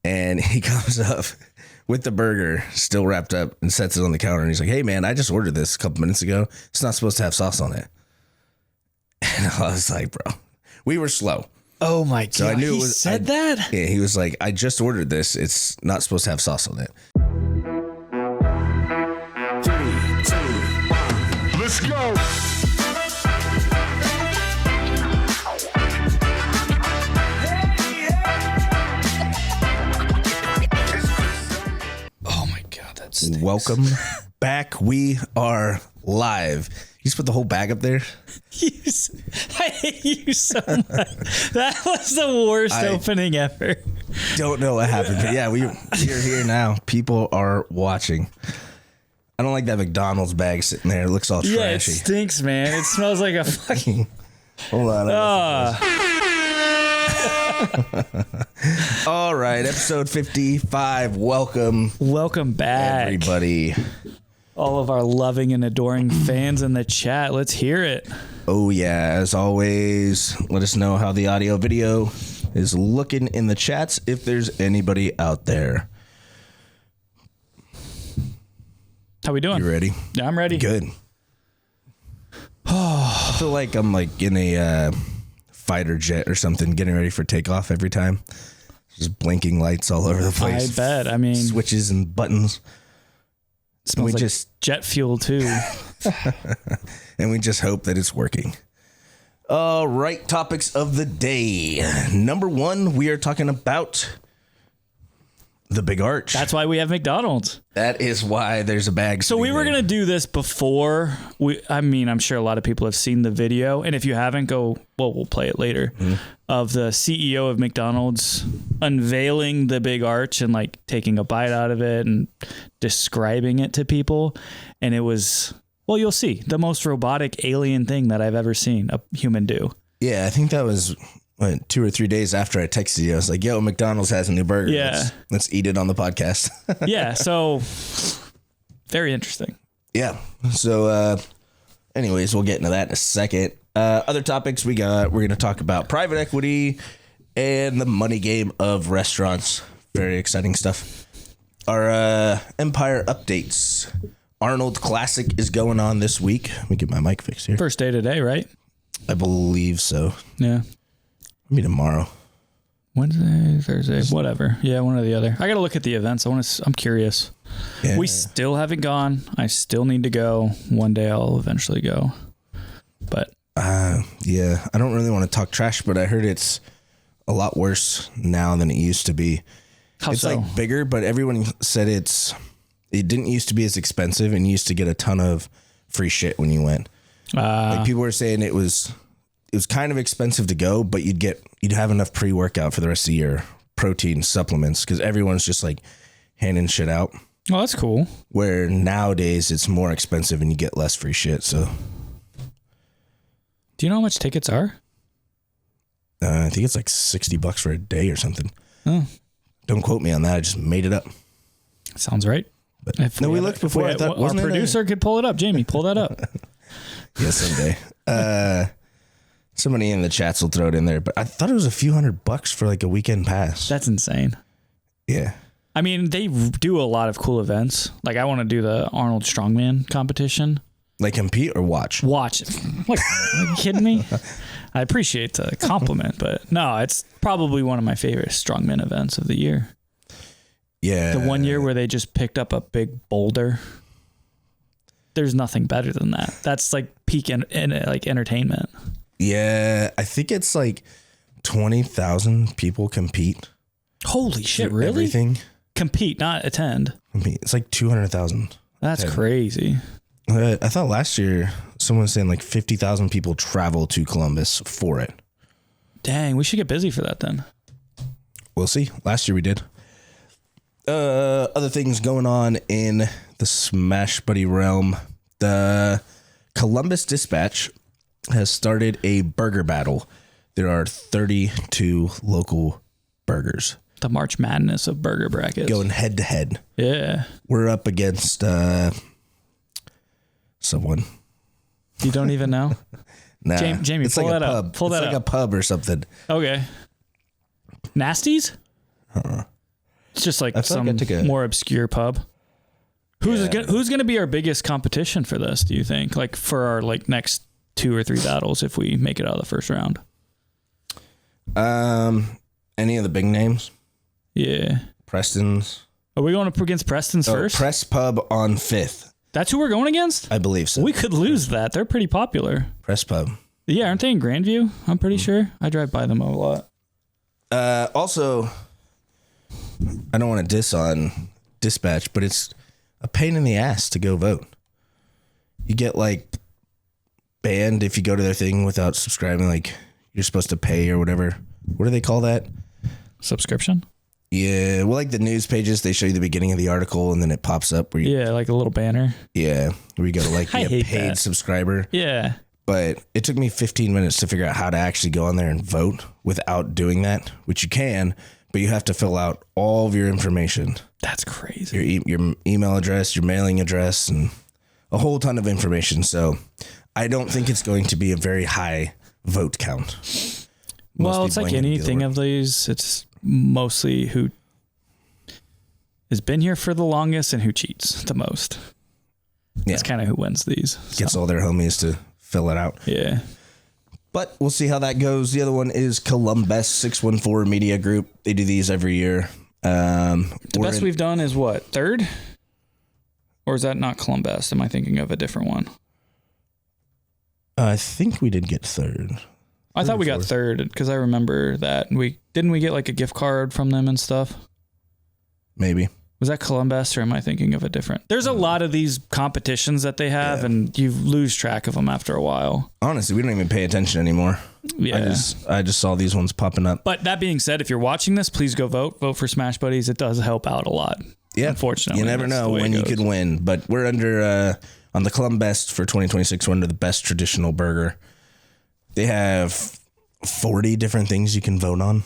And he comes up with the burger still wrapped up and sets it on the counter. And he's like, hey, man, I just ordered this a couple minutes ago. It's not supposed to have sauce on it. And I was like, bro, we were slow. Oh, my God. So I knew he said that? Yeah, he was like, I just ordered this. It's not supposed to have sauce on it. 3, 2, 1. Let's go. Oh, my God. That stinks. Welcome back. We are live. You just put the whole bag up there. I hate you so much. That was the worst opening ever. Don't know what happened, but yeah, we're here now. People are watching. I don't like that McDonald's bag sitting there. It looks all trashy. Yeah, it stinks, man. It smells like a fucking... Hold on. All right, episode 55. Welcome back, everybody. All of our loving and adoring fans in the chat. Let's hear it. Oh, yeah. As always, let us know how the audio video is looking in the chats if there's anybody out there. How we doing? You ready? Yeah, I'm ready. Good. I feel like I'm like in a fighter jet or something, getting ready for takeoff every time. Just blinking lights all over the place. I bet. I mean, switches and buttons. Smells like jet fuel too. And we just hope that it's working. All right, topics of the day. Number 1, we are talking about the Big Arch. That's why we have McDonald's. That is why there's a bag. So we were going to do this before. I'm sure a lot of people have seen the video. And if you haven't, we'll play it later. Of the CEO of McDonald's unveiling the Big Arch and like taking a bite out of it and describing it to people. And it was, well, you'll see, the most robotic alien thing that I've ever seen a human do. Yeah, I think that was 2 or 3 days after I texted you. I was like, yo, McDonald's has a new burger. Yeah. Let's eat it on the podcast. Yeah, so very interesting. Yeah. So anyways, we'll get into that in a second. Other topics we're going to talk about private equity and the money game of restaurants. Very exciting stuff. Our Empire updates. Arnold Classic is going on this week. Let me get my mic fixed here. First day today, right? I believe so. Yeah. Maybe tomorrow. Wednesday, Thursday, whatever. Yeah, one or the other. I got to look at the events. I'm curious. Yeah. We still haven't gone. I still need to go. One day I'll eventually go. But yeah, I don't really want to talk trash, but I heard it's a lot worse now than it used to be. How it's so? like bigger, but everyone said it didn't used to be as expensive and you used to get a ton of free shit when you went. Like people were saying it was kind of expensive to go, but you'd have enough pre-workout for the rest of the year, protein supplements, because everyone's just like handing shit out. Oh, that's cool. Where nowadays it's more expensive and you get less free shit. So, do you know how much tickets are? I think it's like $60 for a day or something. Oh, don't quote me on that. I just made it up. Sounds right. But no, we looked before. I thought our producer could pull it up. Jamie, pull that up. Yeah, someday. Somebody in the chats will throw it in there, but I thought it was a few $100 for like a weekend pass. That's insane. Yeah. I mean, they do a lot of cool events. Like I want to do the Arnold Strongman competition. Like compete or watch? Watch it. What, are you kidding me? I appreciate the compliment, but no, it's probably one of my favorite strongman events of the year. Yeah. The one year where they just picked up a big boulder. There's nothing better than that. That's like peak like entertainment. Yeah, I think it's like 20,000 people compete. Holy shit, really? Everything. Compete, not attend. It's like 200,000. That's crazy. I thought last year someone was saying like 50,000 people travel to Columbus for it. Dang, we should get busy for that then. We'll see. Last year we did. Other things going on in the Smash Buddy realm. The Columbus Dispatch has started a burger battle. There are 32 local burgers. The March Madness of burger brackets. Going head to head. Yeah. We're up against someone. You don't even know? Nah. Jamie, it's pull like that a up. Pub. It's like a pub or something. Okay. Nasties? It's just like I feel some like I took a- more obscure pub. Who's Yeah. who's going to be our biggest competition for this? Do you think, like for our like next 2 or 3 battles if we make it out of the first round? Any of the big names? Yeah. Preston's. Are we going up against Preston's first? Press Pub on 5th. That's who we're going against? I believe so. We could lose that. They're pretty popular. Press Pub. Yeah, aren't they in Grandview? I'm pretty sure. I drive by them a lot. Also, I don't want to diss on Dispatch, but it's a pain in the ass to go vote. You get like banned if you go to their thing without subscribing. Like you're supposed to pay or whatever. What do they call that? Subscription? Yeah, well, like the news pages, they show you the beginning of the article and then it pops up where you, Yeah, like a little banner. where you go to like I be a hate paid that. subscriber. Yeah. But it took me 15 minutes to figure out how to actually go on there and vote without doing that, which you can, but you have to fill out all of your information. That's crazy. Your email address, your mailing address, and a whole ton of information. So I don't think it's going to be a very high vote count. Well, it's like anything of these. It's mostly who has been here for the longest and who cheats the most. That's kind of who wins these. Gets all their homies to fill it out. Yeah. But we'll see how that goes. The other one is Columbus 614 Media Group. They do these every year. The best we've done is what, 3rd? Or is that not Columbus? Am I thinking of a different one? I think we did get 3rd. I thought we got 3rd because I remember that we get like a gift card from them and stuff. Maybe. Was that Columbus or am I thinking of a different? There's a lot of these competitions that they have and you lose track of them after a while. Honestly, we don't even pay attention anymore. Yeah. I just saw these ones popping up. But that being said, if you're watching this, please go vote. Vote for Smash Buddies. It does help out a lot. Yeah. Unfortunately. You never know when you could win. But we're under, on the Columbus for 2026, we're under the best traditional burger. They have 40 different things you can vote on.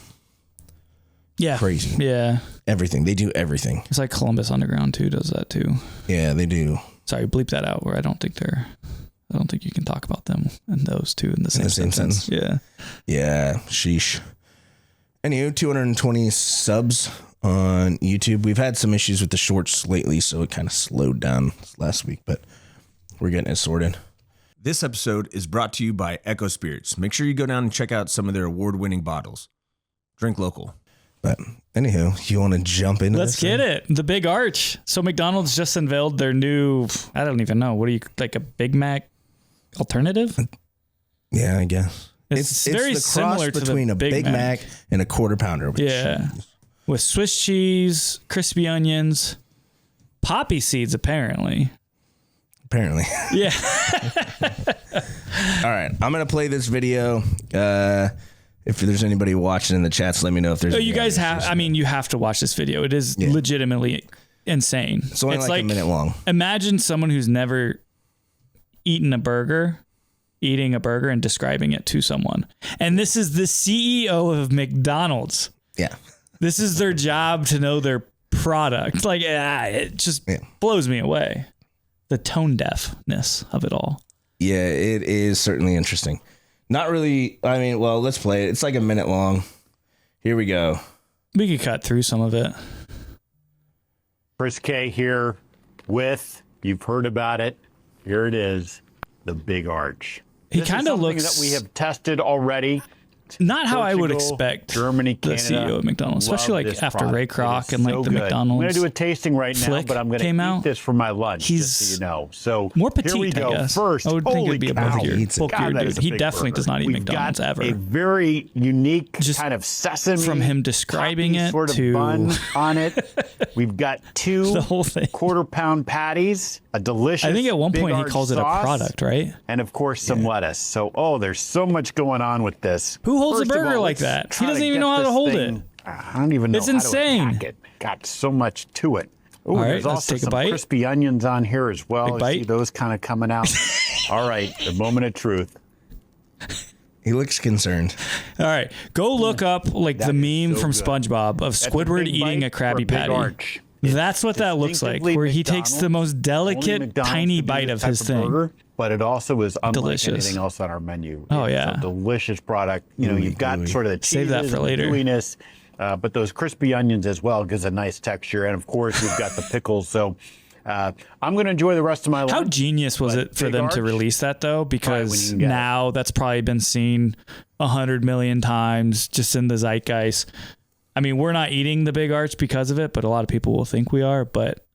Yeah. Crazy. Yeah. Everything. They do everything. It's like Columbus Underground too does that too. Yeah, they do. Sorry, bleep that out where I don't think you can talk about them and those two in the same sentence. Yeah. Yeah. Sheesh. Anywho, 220 subs on YouTube. We've had some issues with the shorts lately, so it kind of slowed down last week, but we're getting it sorted. This episode is brought to you by Echo Spirits. Make sure you go down and check out some of their award-winning bottles. Drink local. But anywho, you want to jump into Let's this get thing? it. The Big Arch. So McDonald's just unveiled their new, I don't even know. What do you, like a Big Mac alternative? Yeah, I guess. It's very the similar cross to between the a Big Mac and a Quarter Pounder. With Yeah. cheese. With Swiss cheese, crispy onions, poppy seeds, apparently. Apparently. Yeah. All right. I'm going to play this video. If there's anybody watching in the chats, let me know if there's. So you guys have, I mean, you have to watch this video. It is legitimately insane. It's only like a minute long. Imagine someone who's never eaten a burger, eating a burger and describing it to someone. And this is the CEO of McDonald's. Yeah. This is their job to know their product. Like, it just blows me away. The tone deafness of it all. Yeah, it is certainly interesting. Not really. I mean, well, let's play it. It's like a minute long. Here we go. We could cut through some of it. Chris K here with, you've heard about it, here it is, the Big Arch. He This is kind of something looks that we have tested already. not how I would Portugal, expect Germany, the Canada, CEO of McDonald's, especially love like this after product. Ray It Kroc is and like so the good. McDonald's. I'm going to do a tasting right now, flick but I'm going came to out. eat this for my lunch, He's just so you know. So more here we petite, go. I guess. First, I would think holy it'd be a cow. bulkier God, that dude. is a He big definitely burger. does not eat We've McDonald's got ever. a very unique Just kind of sesame from him describing topping it sort of to- bun on it. We've got two The whole thing. quarter-pound patties, a delicious I think at one Big point he Arch calls it a sauce, product, right? and of course some lettuce. So, there's so much going on with this. Who holds a First of burger all, like let's that? He try doesn't to even get know how to this hold thing- it. I don't even know It's how insane. to attack it. Got so much to it. Oh, All right, there's let's also take a some bite. crispy onions on here as well. Big I bite. see those kind of coming out. All right, the moment of truth. He looks concerned. All right, go look up like the That meme is so from good. SpongeBob of That's a Squidward big eating bite a Krabby for Big Patty. Arch. That's what that looks like, Distinctively where he takes the most Only delicate, McDonald's tiny could do bite this of type his thing. burger, but it also is unlike Delicious. anything else on our menu. Oh, It's yeah. a delicious product. You know, you've got sort of the cheeses Save that for and later. the gooiness, but those crispy onions as well gives a nice texture. And of course, we've got the pickles. So I'm going to enjoy the rest of my life. How genius was it for Big them to Arch, release that though? Because when you can get now that's probably been seen 100 million times just in the zeitgeist. I mean, we're not eating the Big Arch because of it, but a lot of people will think we are. But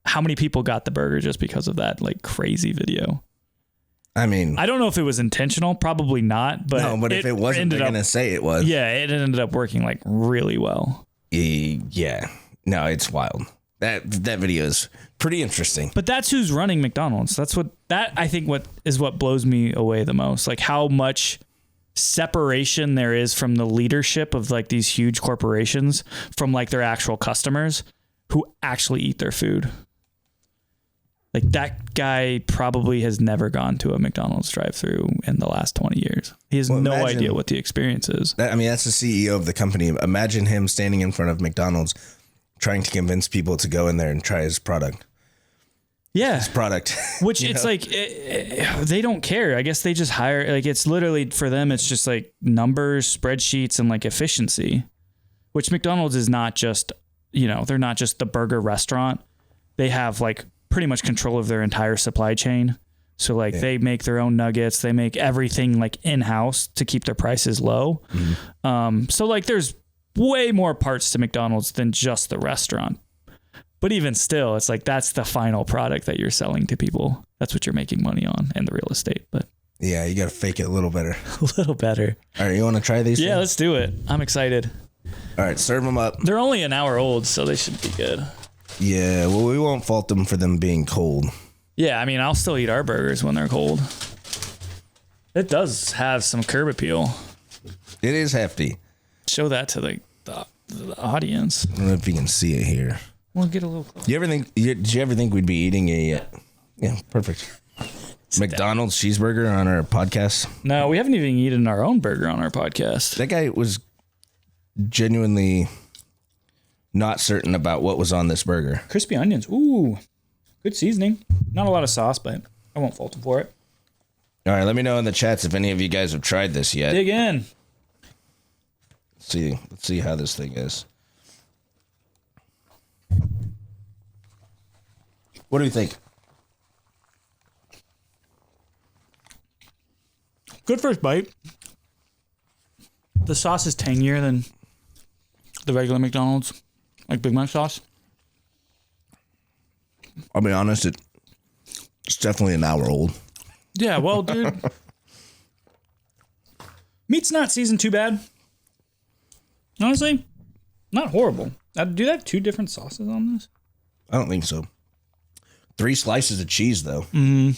how many people got the burger just because of that like crazy video? I mean, I don't know if it was intentional, probably not. But no, but if it wasn't, they're going to say it was. Yeah, it ended up working like really well. Yeah. No, it's wild. That video is pretty interesting. But that's who's running McDonald's. I think what blows me away the most. Like how much separation there is from the leadership of like these huge corporations from like their actual customers who actually eat their food. Like that guy probably has never gone to a McDonald's drive-thru in the last 20 years. He has no idea what the experience is. That's the CEO of the company. Imagine him standing in front of McDonald's trying to convince people to go in there and try his product. Yeah. His product. Which it's like, they don't care. I guess they just hire, like it's literally for them, it's just like numbers, spreadsheets, and like efficiency, which McDonald's is not just, they're not just the burger restaurant. They have like pretty much control of their entire supply chain. So like they make their own nuggets. They make everything like in-house to keep their prices low. Mm-hmm. So like there's way more parts to McDonald's than just the restaurant. But even still, it's like that's the final product that you're selling to people. That's what you're making money on and the real estate. But yeah, you got to fake it a little better. A little better. All right, you want to try these? Yeah, let's do it. I'm excited. All right, serve them up. They're only an hour old, so they should be good. Yeah, well, we won't fault them for them being cold. Yeah, I mean, I'll still eat our burgers when they're cold. It does have some curb appeal. It is hefty. Show that to the audience. I don't know if you can see it here. We'll get a little closer. Did you ever think we'd be eating a perfect McDonald's cheeseburger on our podcast? No, we haven't even eaten our own burger on our podcast. That guy was genuinely not certain about what was on this burger. Crispy onions. Ooh, good seasoning. Not a lot of sauce, but I won't fault him for it. All right, let me know in the chats if any of you guys have tried this yet. Dig in. Let's see how this thing is. What do you think? Good first bite. The sauce is tangier than the regular McDonald's, like Big Mac sauce. I'll be honest, it's definitely an hour old. Yeah, well, dude. Meat's not seasoned too bad. Honestly, not horrible. Do they have two different sauces on this? I don't think so. 3 slices of cheese, though. Mm-hmm.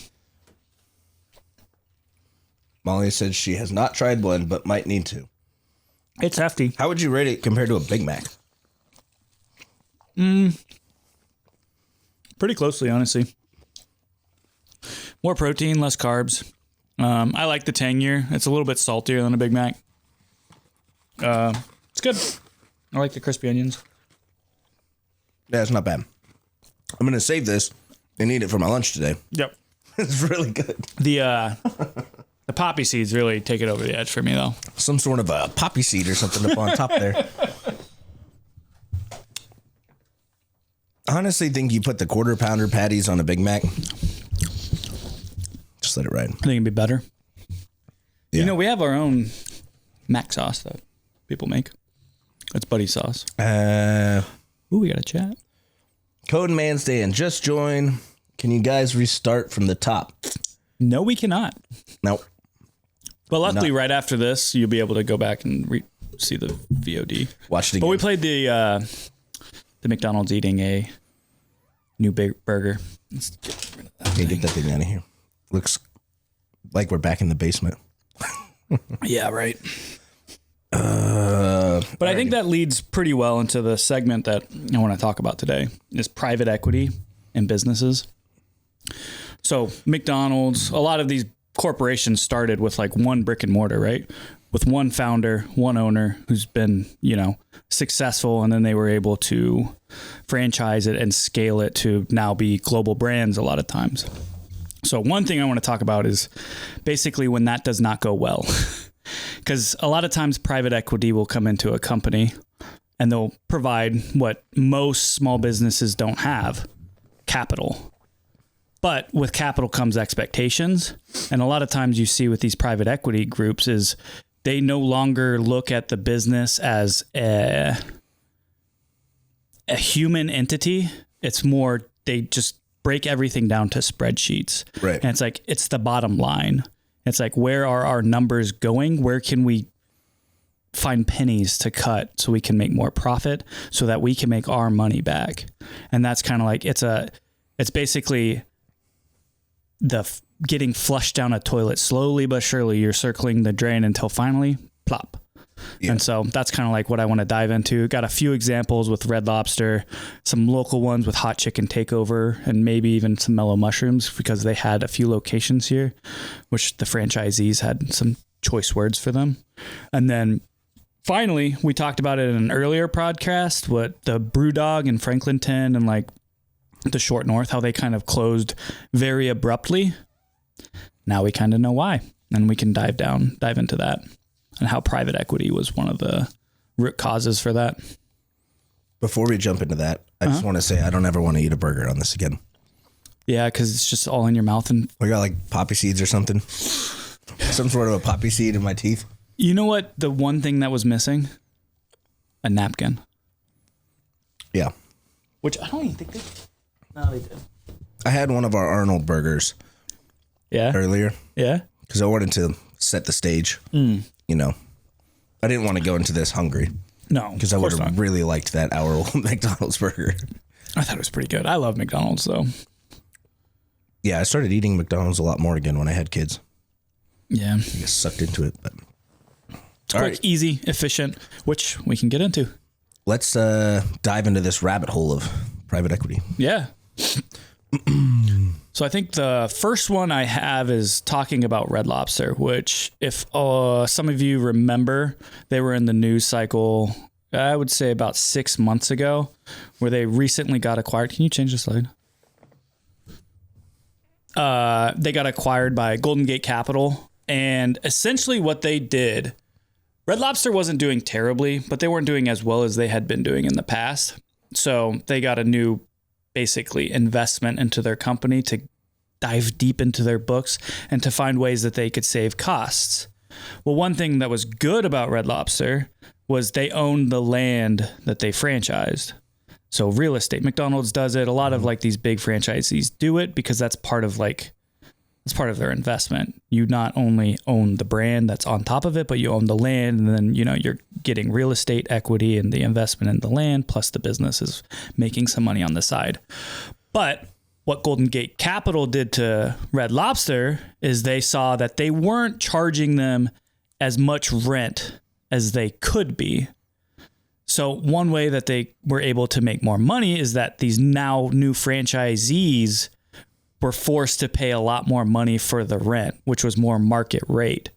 Molly says she has not tried one, but might need to. It's hefty. How would you rate it compared to a Big Mac? Pretty closely, honestly. More protein, less carbs. I like the tangier. It's a little bit saltier than a Big Mac. It's good. I like the crispy onions. Yeah, it's not bad. I'm going to save this and eat it for my lunch today. Yep. It's really good. The poppy seeds really take it over the edge for me, though. Some sort of a poppy seed or something up on top there. I honestly think you put the quarter pounder patties on a Big Mac. Just let it ride. I think it'd be better. Yeah. We have our own Mac sauce that people make. It's buddy sauce. Ooh, we got a chat. Code Man Stand just joined. Can you guys restart from the top? No, we cannot. No. But luckily, right after this, you'll be able to go back and see the VOD. Watch it again. But we played the McDonald's eating a new big burger. Let's get rid of that. Get that thing out of here. Looks like we're back in the basement. Yeah, right. But I think that leads pretty well into the segment that I want to talk about today is private equity in businesses. So McDonald's, a lot of these corporations started with like one brick and mortar, right? With one founder, one owner who's been, successful. And then they were able to franchise it and scale it to now be global brands a lot of times. So one thing I want to talk about is basically when that does not go well. Because a lot of times private equity will come into a company and they'll provide what most small businesses don't have, capital. But with capital comes expectations. And a lot of times you see with these private equity groups is they no longer look at the business as a human entity. It's more, they just break everything down to spreadsheets. Right. And it's like, it's the bottom line. It's like, where are our numbers going? Where can we find pennies to cut so we can make more profit so that we can make our money back? And that's kind of like, it's basically getting flushed down a toilet slowly but surely. You're circling the drain until finally plop. Yeah. And so that's kind of like what I want to dive into. Got a few examples with Red Lobster, some local ones with Hot Chicken Takeover, and maybe even some Mellow Mushrooms because they had a few locations here, which the franchisees had some choice words for them. And then finally, we talked about it in an earlier podcast, what the Brewdog in Franklinton and like the Short North, how they kind of closed very abruptly. Now we kind of know why, and we can dive into that and how private equity was one of the root causes for that. Before we jump into that, I just want to say I don't ever want to eat a burger on this again. Yeah, because it's just all in your mouth. And I got like poppy seeds or something. Some sort of a poppy seed in my teeth. You know what? The one thing that was missing? A napkin. Yeah. Which I don't even think they... No, they did. I had one of our Arnold burgers earlier. Yeah. Because I wanted to set the stage. You know, I didn't want to go into this hungry. No. Because I would have really liked that hour-old McDonald's burger. I thought it was pretty good. I love McDonald's, though. Yeah, I started eating McDonald's a lot more again when I had kids. Yeah. I get sucked into it. But it's quick, easy, efficient, which we can get into. Let's dive into this rabbit hole of private equity. Yeah. So I think the first one I have is talking about Red Lobster, which if some of you remember, they were in the news cycle, I would say about 6 months ago, where they recently got acquired. Can you change the slide? They got acquired by Golden Gate Capital. And essentially what they did, Red Lobster wasn't doing terribly, but they weren't doing as well as they had been doing in the past. So they got a new, basically, investment into their company to dive deep into their books and to find ways that they could save costs. Well, one thing that was good about Red Lobster was they owned the land that they franchised. So real estate, McDonald's does it. A lot of like these big franchisees do it because that's part of their investment. You not only own the brand that's on top of it, but you own the land, and then, you know, you're getting real estate equity and the investment in the land, plus the business is making some money on the side. But what Golden Gate Capital did to Red Lobster is they saw that they weren't charging them as much rent as they could be. So one way that they were able to make more money is that these now new franchisees were forced to pay a lot more money for the rent, which was more market rate.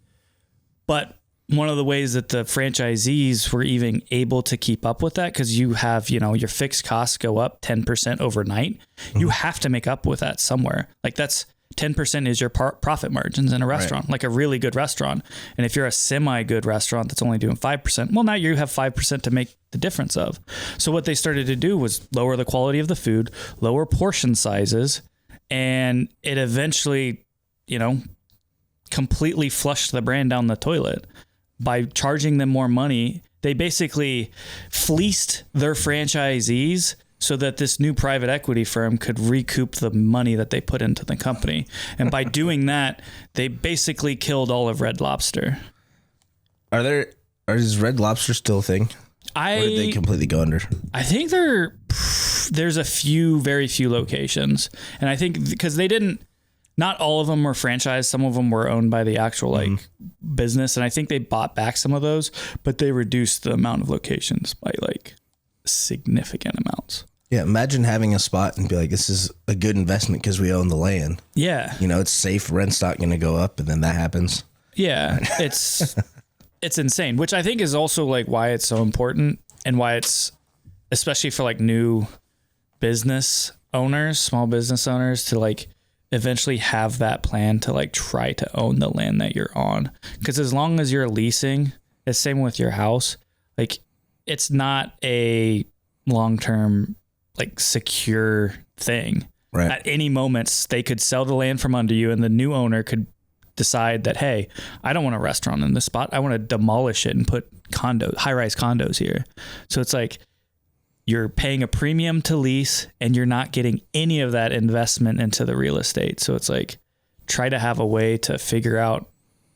But one of the ways that the franchisees were even able to keep up with that, because you have, you know, your fixed costs go up 10% overnight. You have to make up with that somewhere. Like that's 10% is your profit margins in a restaurant, like a really good restaurant. And if you're a semi-good restaurant that's only doing 5%, well, now you have 5% to make the difference of. So what they started to do was lower the quality of the food, lower portion sizes, and it eventually, you know, completely flushed the brand down the toilet. By charging them more money, they basically fleeced their franchisees so that this new private equity firm could recoup the money that they put into the company. And by doing that, they basically killed all of Red Lobster. Is Red Lobster still a thing? Or did they completely go under? I think there's very few locations. And I think because not all of them were franchised. Some of them were owned by the actual business. And I think they bought back some of those, but they reduced the amount of locations by like significant amounts. Yeah. Imagine having a spot and be like, this is a good investment because we own the land. Yeah. You know, it's safe. Rent's not going to go up. And then that happens. Yeah. It's insane, which I think is also like why it's so important and why it's especially for like new business owners, small business owners to like eventually have that plan to like try to own the land that you're on. Because as long as you're leasing, it's same with your house. Like it's not a long-term, like, secure thing. Right. At any moments, they could sell the land from under you, and the new owner could decide that, hey, I don't want a restaurant in this spot. I want to demolish it and put high-rise condos here. So it's like you're paying a premium to lease, and you're not getting any of that investment into the real estate. So it's like, try to have a way to figure out,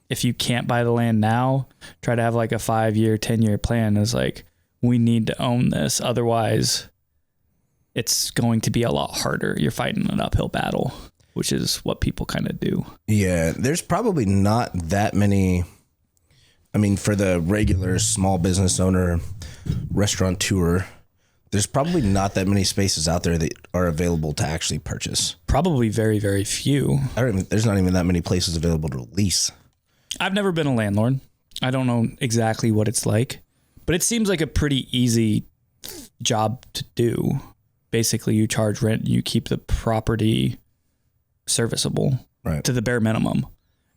if you can't buy the land now, try to have like a 5-year, 10-year plan. Is like, we need to own this. Otherwise, it's going to be a lot harder. You're fighting an uphill battle, which is what people kind of do. Yeah, there's probably not that many. I mean, for the regular small business owner, restaurateur, there's probably not that many spaces out there that are available to actually purchase. Probably very, very few. There's not even that many places available to lease. I've never been a landlord. I don't know exactly what it's like, but it seems like a pretty easy job to do. Basically, you charge rent, you keep the property serviceable to the bare minimum.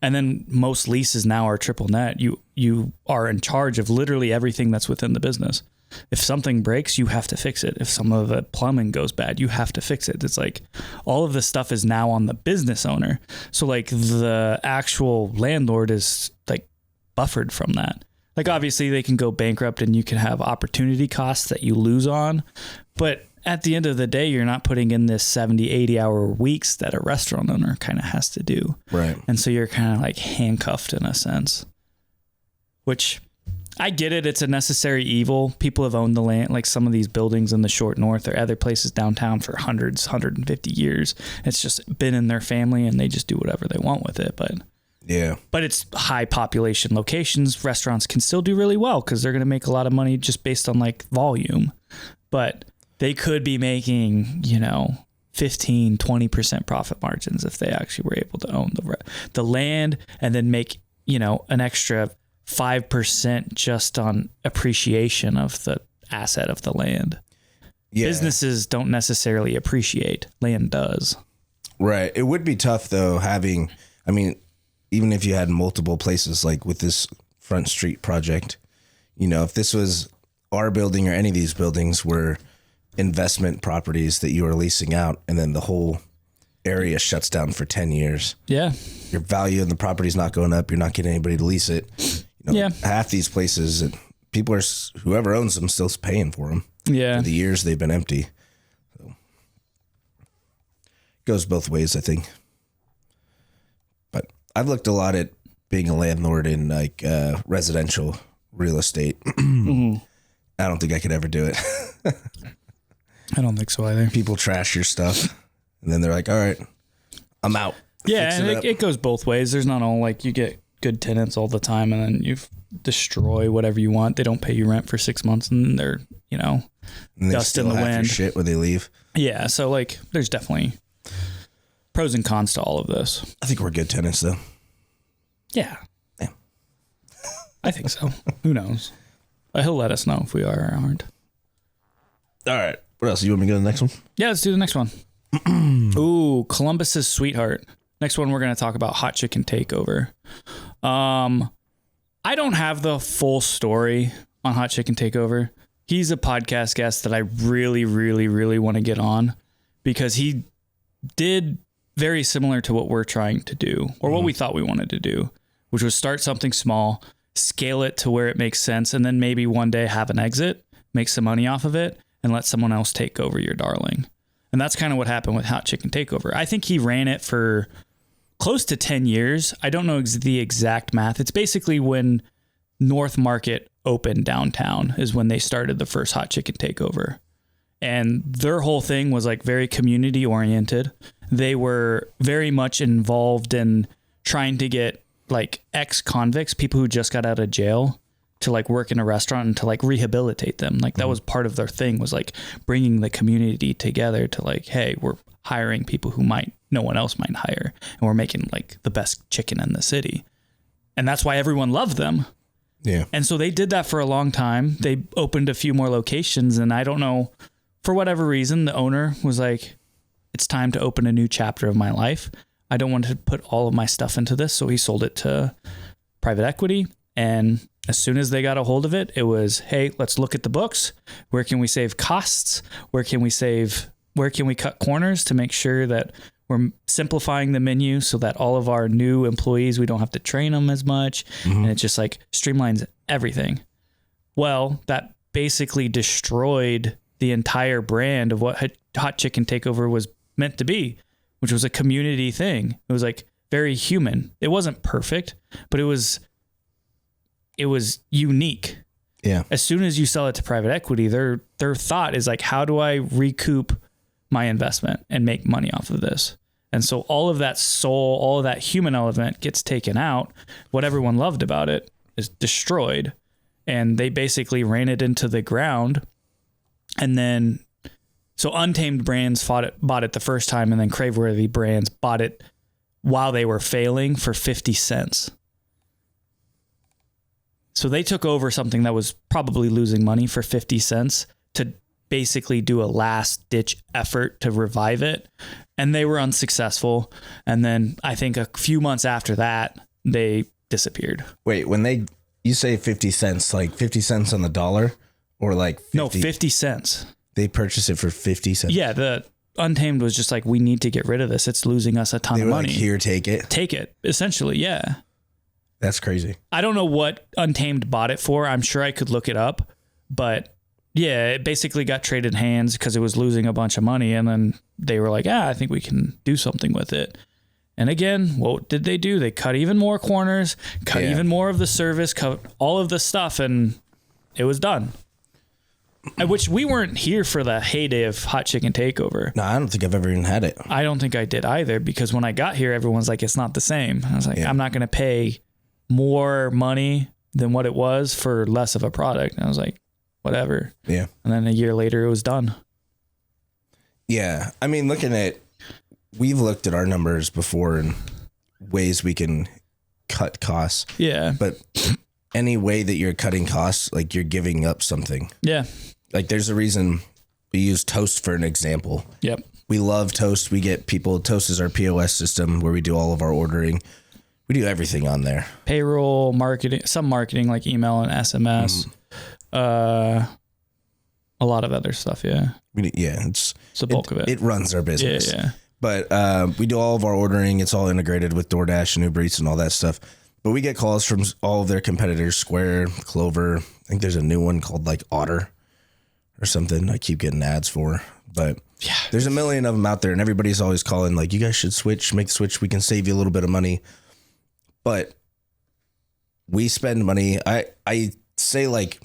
And then most leases now are triple net. You are in charge of literally everything that's within the business. If something breaks, you have to fix it. If some of the plumbing goes bad, you have to fix it. It's like all of this stuff is now on the business owner. So like the actual landlord is like buffered from that. Like obviously they can go bankrupt and you can have opportunity costs that you lose on. But at the end of the day, you're not putting in this 70, 80 hour weeks that a restaurant owner kind of has to do. Right. And so you're kind of like handcuffed in a sense, which I get it. It's a necessary evil. People have owned the land, like some of these buildings in the short north or other places downtown for 150 years. It's just been in their family and they just do whatever they want with it. But it's high population locations. Restaurants can still do really well because they're going to make a lot of money just based on like volume. But they could be making, 15, 20% profit margins if they actually were able to own the land and then make, an extra 5% just on appreciation of the asset of the land. Yeah. Businesses don't necessarily appreciate. Land does. Right. It would be tough though even if you had multiple places like with this Front Street project, if this was our building or any of these buildings were investment properties that you are leasing out and then the whole area shuts down for 10 years. Yeah. Your value of the property is not going up. You're not getting anybody to lease it. Half these places, people whoever owns them still paying for them. Yeah. For the years they've been empty. So, it goes both ways, I think. But I've looked a lot at being a landlord in like residential real estate. Mm-hmm. I don't think I could ever do it. I don't think so either. People trash your stuff and then they're like, all right, I'm out. Yeah, and it goes both ways. There's not all like you get good tenants all the time and then you destroy whatever you want. They don't pay you rent for 6 months and they're, and dust in the wind. Shit when they leave. Yeah, so like there's definitely pros and cons to all of this. I think we're good tenants though. Yeah. I think so. Who knows? He'll let us know if we are or aren't. All right. What else? You want me to go to the next one? Yeah, let's do the next one. Ooh, Columbus's Sweetheart. Next one, we're going to talk about Hot Chicken Takeover. I don't have the full story on Hot Chicken Takeover. He's a podcast guest that I really, really, really want to get on because he did very similar to what we're trying to do or what we thought we wanted to do, which was start something small, scale it to where it makes sense, and then maybe one day have an exit, make some money off of it, and let someone else take over your darling. And that's kind of what happened with Hot Chicken Takeover. I think he ran it for close to 10 years. I don't know the exact math. It's basically when North Market opened downtown is when they started the first Hot Chicken Takeover. And their whole thing was like very community oriented. They were very much involved in trying to get like ex-convicts, people who just got out of jail, to like work in a restaurant and to like rehabilitate them. Like that was part of their thing, was like bringing the community together to like, hey, we're hiring people who no one else might hire. And we're making like the best chicken in the city. And that's why everyone loved them. Yeah. And so they did that for a long time. They opened a few more locations. And I don't know, for whatever reason, the owner was like, it's time to open a new chapter of my life. I don't want to put all of my stuff into this. So he sold it to private equity. And as soon as they got a hold of it, it was, hey, let's look at the books. Where can we save costs? Where can we cut corners to make sure that we're simplifying the menu so that all of our new employees, we don't have to train them as much. And it just like streamlines everything. Well, that basically destroyed the entire brand of what Hot Chicken Takeover was meant to be, which was a community thing. It was like very human. It wasn't perfect, but it was unique. Yeah. As soon as you sell it to private equity, their thought is like, how do I recoup my investment and make money off of this? And so all of that soul, all of that human element gets taken out. What everyone loved about it is destroyed. And they basically ran it into the ground. And then, so Untamed Brands bought it the first time, and then Craveworthy Brands bought it while they were failing for 50 cents. So they took over something that was probably losing money for 50 cents to basically do a last ditch effort to revive it. And they were unsuccessful. And then I think a few months after that, they disappeared. Wait, when you say 50 cents, like 50 cents on the dollar, or like 50, No, 50 cents. They purchased it for 50 cents. Yeah, the Untamed was just like, we need to get rid of this. It's losing us a ton They of were money. like, here, take it. Take it, essentially, yeah. That's crazy. I don't know what Untamed bought it for. I'm sure I could look it up. But yeah, it basically got traded hands because it was losing a bunch of money. And then they were like, I think we can do something with it. And again, what did they do? They cut even more corners, cut even more of the service, cut all of the stuff, and it was done. Which we weren't here for the heyday of Hot Chicken Takeover. No, I don't think I've ever even had it. I don't think I did either, because when I got here, everyone's like, it's not the same. I was like, I'm not going to pay more money than what it was for less of a product. And I was like, whatever. Yeah. And then a year later, it was done. Yeah. I mean, we've looked at our numbers before and ways we can cut costs. Yeah. But any way that you're cutting costs, like you're giving up something. Yeah. Like there's a reason we use Toast for an example. Yep. We love Toast. We get people. Toast is our POS system where we do all of our ordering. We do everything on there. Payroll, marketing, some marketing like email and SMS. A lot of other stuff. Yeah. It's the bulk of it. It runs our business. Yeah. But we do all of our ordering. It's all integrated with DoorDash and Uber Eats and all that stuff. But we get calls from all of their competitors, Square, Clover. I think there's a new one called like Otter or something I keep getting ads for. But yeah, there's a million of them out there, and everybody's always calling like, you guys should switch, make the switch. We can save you a little bit of money. But we spend money. I say like,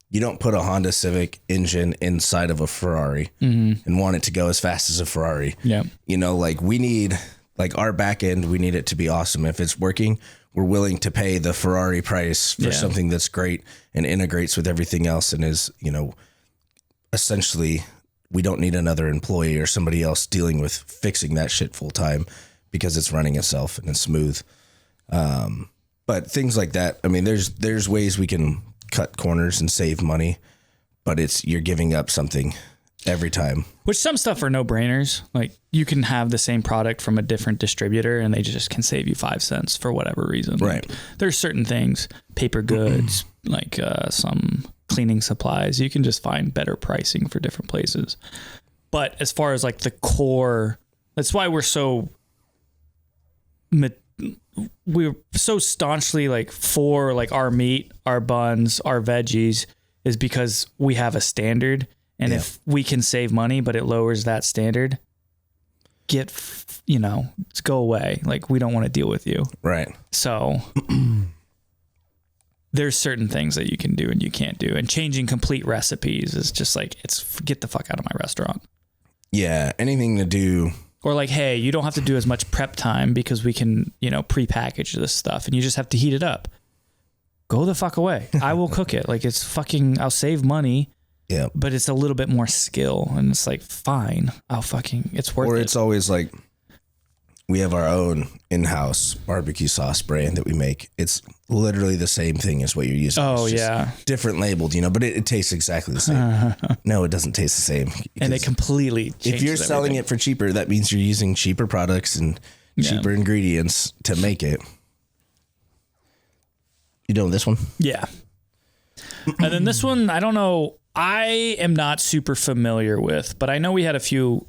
you don't put a Honda Civic engine inside of a Ferrari and want it to go as fast as a Ferrari. Yeah. You know, like we need, like our back end, we need it to be awesome. If it's working, we're willing to pay the Ferrari price for something that's great and integrates with everything else and is, you know, essentially we don't need another employee or somebody else dealing with fixing that shit full time because it's running itself and it's smooth. But things like that, I mean, there's ways we can cut corners and save money, but you're giving up something every time. Which some stuff are no brainers. Like you can have the same product from a different distributor and they just can save you 5 cents for whatever reason. Right. Like, there's certain things, paper goods, like some cleaning supplies, you can just find better pricing for different places. But as far as like the core, that's why we're so staunchly like for like our meat, our buns, our veggies, is because we have a standard. And if we can save money, but it lowers that standard, let's go away. Like we don't want to deal with you. Right. So there's certain things that you can do and you can't do. And changing complete recipes is just like, get the fuck out of my restaurant. Yeah. Anything to do. Or like, hey, you don't have to do as much prep time because we can, pre-package this stuff and you just have to heat it up. Go the fuck away. I will cook it. Like I'll save money. Yeah. But it's a little bit more skill and it's like, fine, it's worth it. Or it's always like, we have our own in-house barbecue sauce brand that we make. It's literally the same thing as what you're using. Oh, it's just yeah. different labeled, but it tastes exactly the same. No, it doesn't taste the same. And it completely changes if you're selling everything. it for cheaper, that means you're using cheaper products and cheaper ingredients to make it. You know this one? Yeah. And then this one, I don't know. I am not super familiar with, but I know we had a few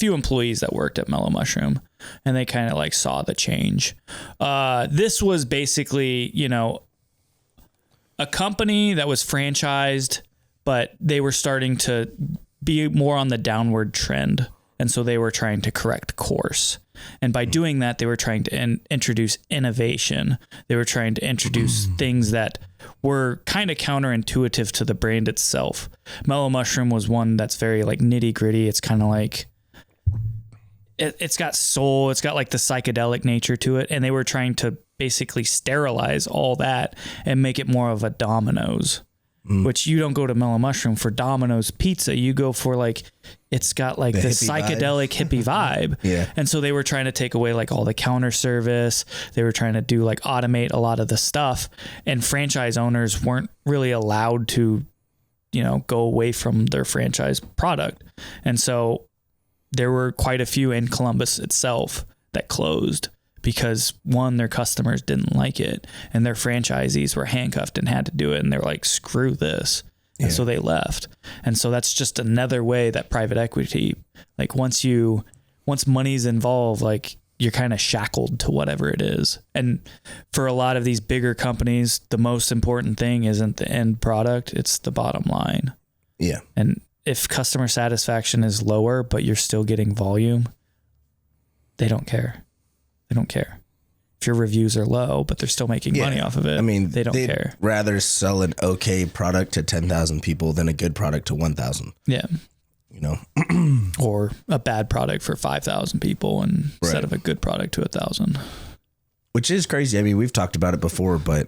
employees that worked at Mellow Mushroom, and they kind of like saw the change. This was basically, a company that was franchised, but they were starting to be more on the downward trend. And so they were trying to correct course. And by doing that, they were trying to introduce innovation. They were trying to introduce things that were kind of counterintuitive to the brand itself. Mellow Mushroom was one that's very like nitty gritty. It's kind of like, it's got soul. It's got like the psychedelic nature to it. And they were trying to basically sterilize all that and make it more of a Domino's, which you don't go to Mellow Mushroom for Domino's pizza. You go for like, it's got like the psychedelic hippie vibe. Yeah. And so they were trying to take away like all the counter service. They were trying to do like automate a lot of the stuff, and franchise owners weren't really allowed to, go away from their franchise product. And so there were quite a few in Columbus itself that closed because one, their customers didn't like it, and their franchisees were handcuffed and had to do it. And they're like, screw this. And so they left. And so that's just another way that private equity, like once money's involved, like you're kind of shackled to whatever it is. And for a lot of these bigger companies, the most important thing isn't the end product, it's the bottom line. Yeah. And if customer satisfaction is lower, but you're still getting volume, they don't care. They don't care. If your reviews are low, but they're still making money off of it, I mean, they don't care. Rather sell an okay product to 10,000 people than a good product to 1,000. Yeah. Or a bad product for 5,000 people instead of a good product to 1,000. Which is crazy. I mean, we've talked about it before, but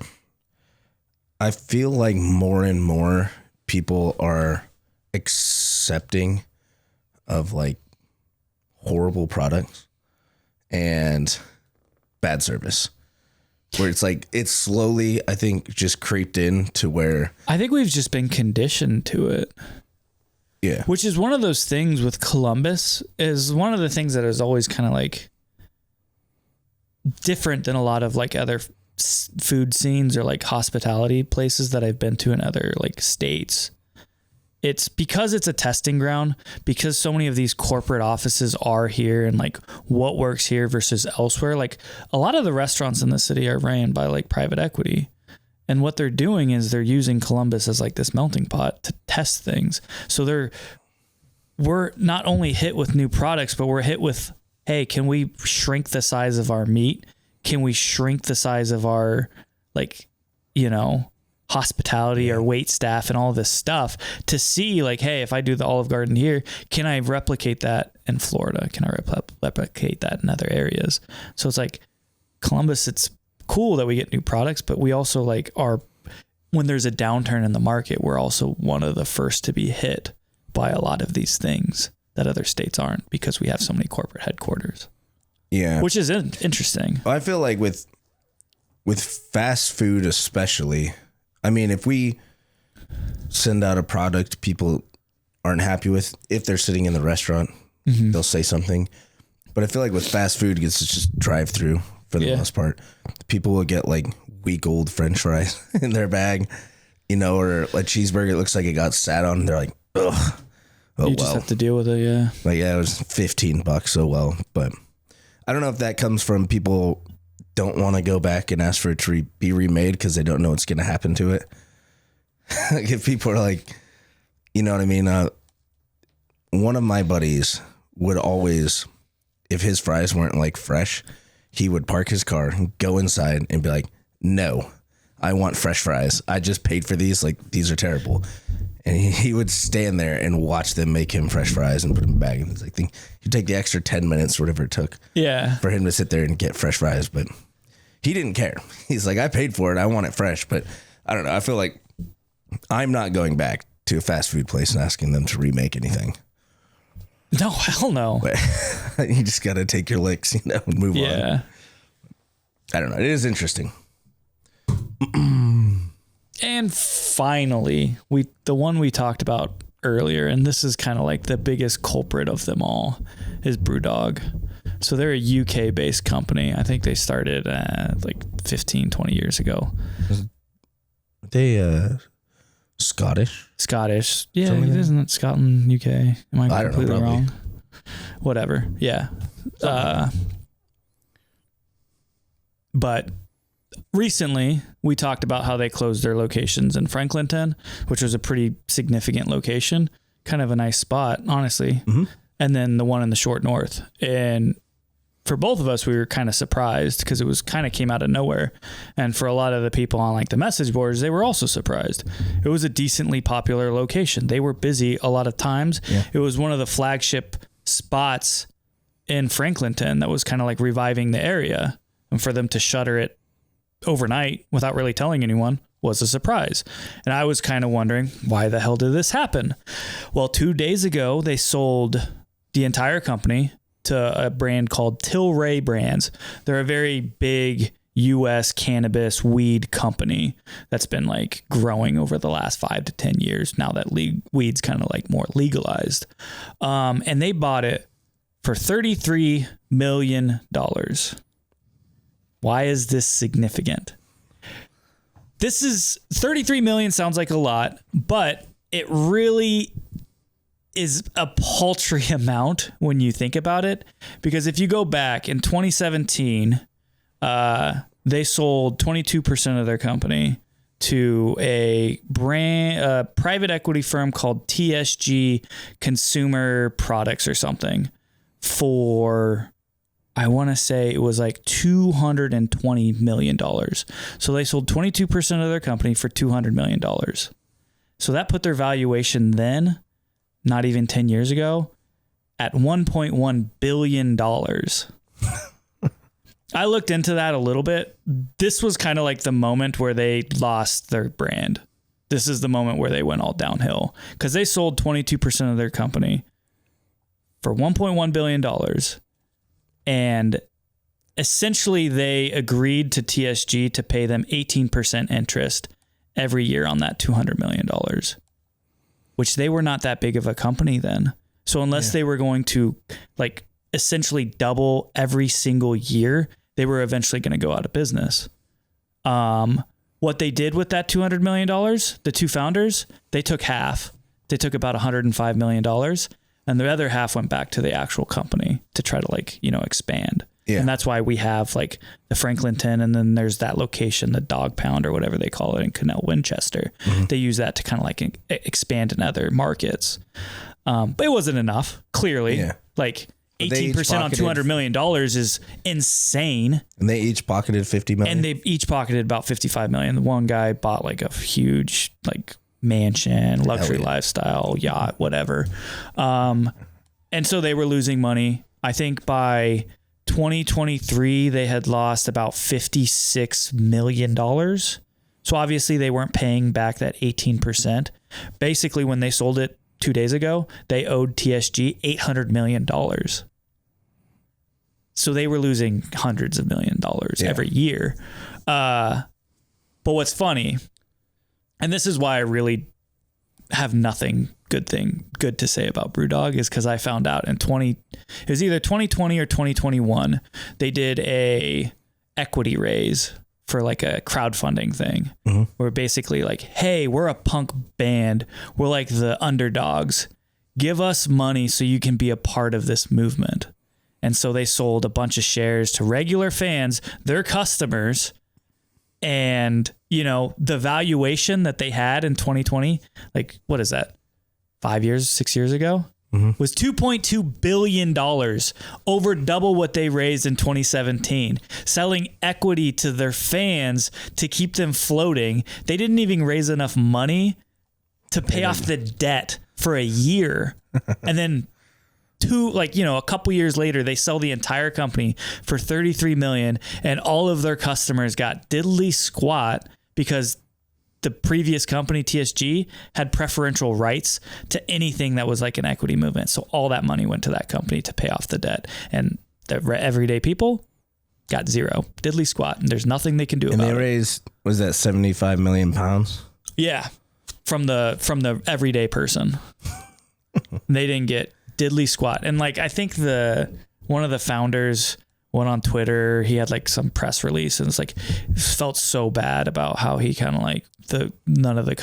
I feel like more and more people are accepting of like horrible products and bad service, where it's like it's slowly, I think, just creeped in to where I think we've just been conditioned to it. Yeah. Which is one of those things with Columbus, is one of the things that is always kind of like different than a lot of like other food scenes or like hospitality places that I've been to in other like states. It's because it's a testing ground, because so many of these corporate offices are here and like what works here versus elsewhere. Like a lot of the restaurants in the city are ran by like private equity. And what they're doing is they're using Columbus as like this melting pot to test things. So we're not only hit with new products, but we're hit with, hey, can we shrink the size of our meat? Can we shrink the size of our hospitality or wait staff and all this stuff to see like, hey, if I do the Olive Garden here, can I replicate that in Florida? Can I replicate that in other areas? So it's like Columbus, it's cool that we get new products, but we also like when there's a downturn in the market, we're also one of the first to be hit by a lot of these things that other states aren't, because we have so many corporate headquarters. Yeah. Which is interesting. I feel like with fast food especially, I mean, if we send out a product people aren't happy with, if they're sitting in the restaurant, they'll say something. But I feel like with fast food, it's just drive through for the most part. People will get like week old French fries in their bag, or a cheeseburger. It looks like it got sat on. They're like, ugh. Oh, you just have to deal with it. Yeah. Like, yeah, it was $15. Oh, well. But I don't know if that comes from people don't want to go back and ask for it to be remade because they don't know what's going to happen to it. Like if people are like, you know what I mean? One of my buddies would always, if his fries weren't like fresh, he would park his car, go inside and be like, no, I want fresh fries. I just paid for these. Like, these are terrible. And he would stand there and watch them make him fresh fries and put them in a bag. And it's like, you take the extra 10 minutes or whatever it took for him to sit there and get fresh fries. But he didn't care. He's like, I paid for it. I want it fresh. But I don't know. I feel like I'm not going back to a fast food place and asking them to remake anything. No, hell no. But you just got to take your licks, and move on. Yeah. I don't know. It is interesting. And finally, the one we talked about earlier, and this is kind of like the biggest culprit of them all, is BrewDog. So they're a UK based company. I think they started like 15, 20 years ago. They Scottish? Scottish. Yeah, Something like isn't it Scotland, UK? Am I I don't know, completely probably. wrong? Whatever. Yeah. But recently we talked about how they closed their locations in Franklinton, which was a pretty significant location, kind of a nice spot, honestly. Mm-hmm. And then the one in the short north. And for both of us, we were kind of surprised because it was kind of came out of nowhere. And for a lot of the people on like the message boards, they were also surprised. It was a decently popular location. They were busy a lot of times. Yeah. It was one of the flagship spots in Franklinton that was kind of like reviving the area. And for them to shutter it overnight without really telling anyone was a surprise. And I was kind of wondering, why the hell did this happen? Well, 2 days ago, they sold the entire company to a brand called Tilray Brands. They're a very big U.S. cannabis weed company that's been like growing over the last 5 to 10 years now that weed's kind of like more legalized. And they bought it for $33 million. Why is this significant? This is 33 million sounds like a lot, but it really is a paltry amount when you think about it. Because if you go back in 2017, they sold 22% of their company to a private equity firm called TSG Consumer Products or something for, I want to say it was like $220 million. So they sold 22% of their company for $200 million. So that put their valuation then, not even 10 years ago, at $1.1 billion. I looked into that a little bit. This was kind of like the moment where they lost their brand. This is the moment where they went all downhill because they sold 22% of their company for $1.1 billion. And essentially they agreed to TSG to pay them 18% interest every year on that $200 million, which they were not that big of a company then. So unless they were going to like essentially double every single year, they were eventually going to go out of business. What they did with that $200 million, the two founders, they took half. They took about $105 million. And the other half went back to the actual company to try to like, expand. Yeah. And that's why we have like the Franklinton, and then there's that location, the Dog Pound or whatever they call it in Canal Winchester. Mm-hmm. They use that to kind of like expand in other markets. But it wasn't enough, clearly. Yeah. Like 18% on $200 million is insane. And they each pocketed $50 million. And they each pocketed about $55 million. The one guy bought like a huge like mansion, luxury lifestyle, yacht, whatever. And so they were losing money. I think by 2023, they had lost about $56 million. So obviously they weren't paying back that 18%. Basically, when they sold it 2 days ago, they owed TSG $800 million. So they were losing hundreds of $millions every year. But what's funny, and this is why I really have nothing good to say about BrewDog, is because I found out it was either 2020 or 2021, they did a equity raise for like a crowdfunding thing. Mm-hmm. Where basically like, hey, we're a punk band. We're like the underdogs. Give us money so you can be a part of this movement. And so they sold a bunch of shares to regular fans, their customers. And, the valuation that they had in 2020, like, what is that? 6 years ago, was $2.2 billion, over double what they raised in 2017, selling equity to their fans to keep them floating. They didn't even raise enough money to pay off the debt for a year. And then a couple years later, they sell the entire company for $33 million, and all of their customers got diddly squat because the previous company, TSG, had preferential rights to anything that was like an equity movement. So all that money went to that company to pay off the debt. And the everyday people got zero. Diddly squat. And there's nothing they can do about it. And they raised, was that 75 million pounds? Yeah. From the everyday person. They didn't get diddly squat. And like, I think one of the founders went on Twitter. He had like some press release, and it's like, felt so bad about how he kind of like none of the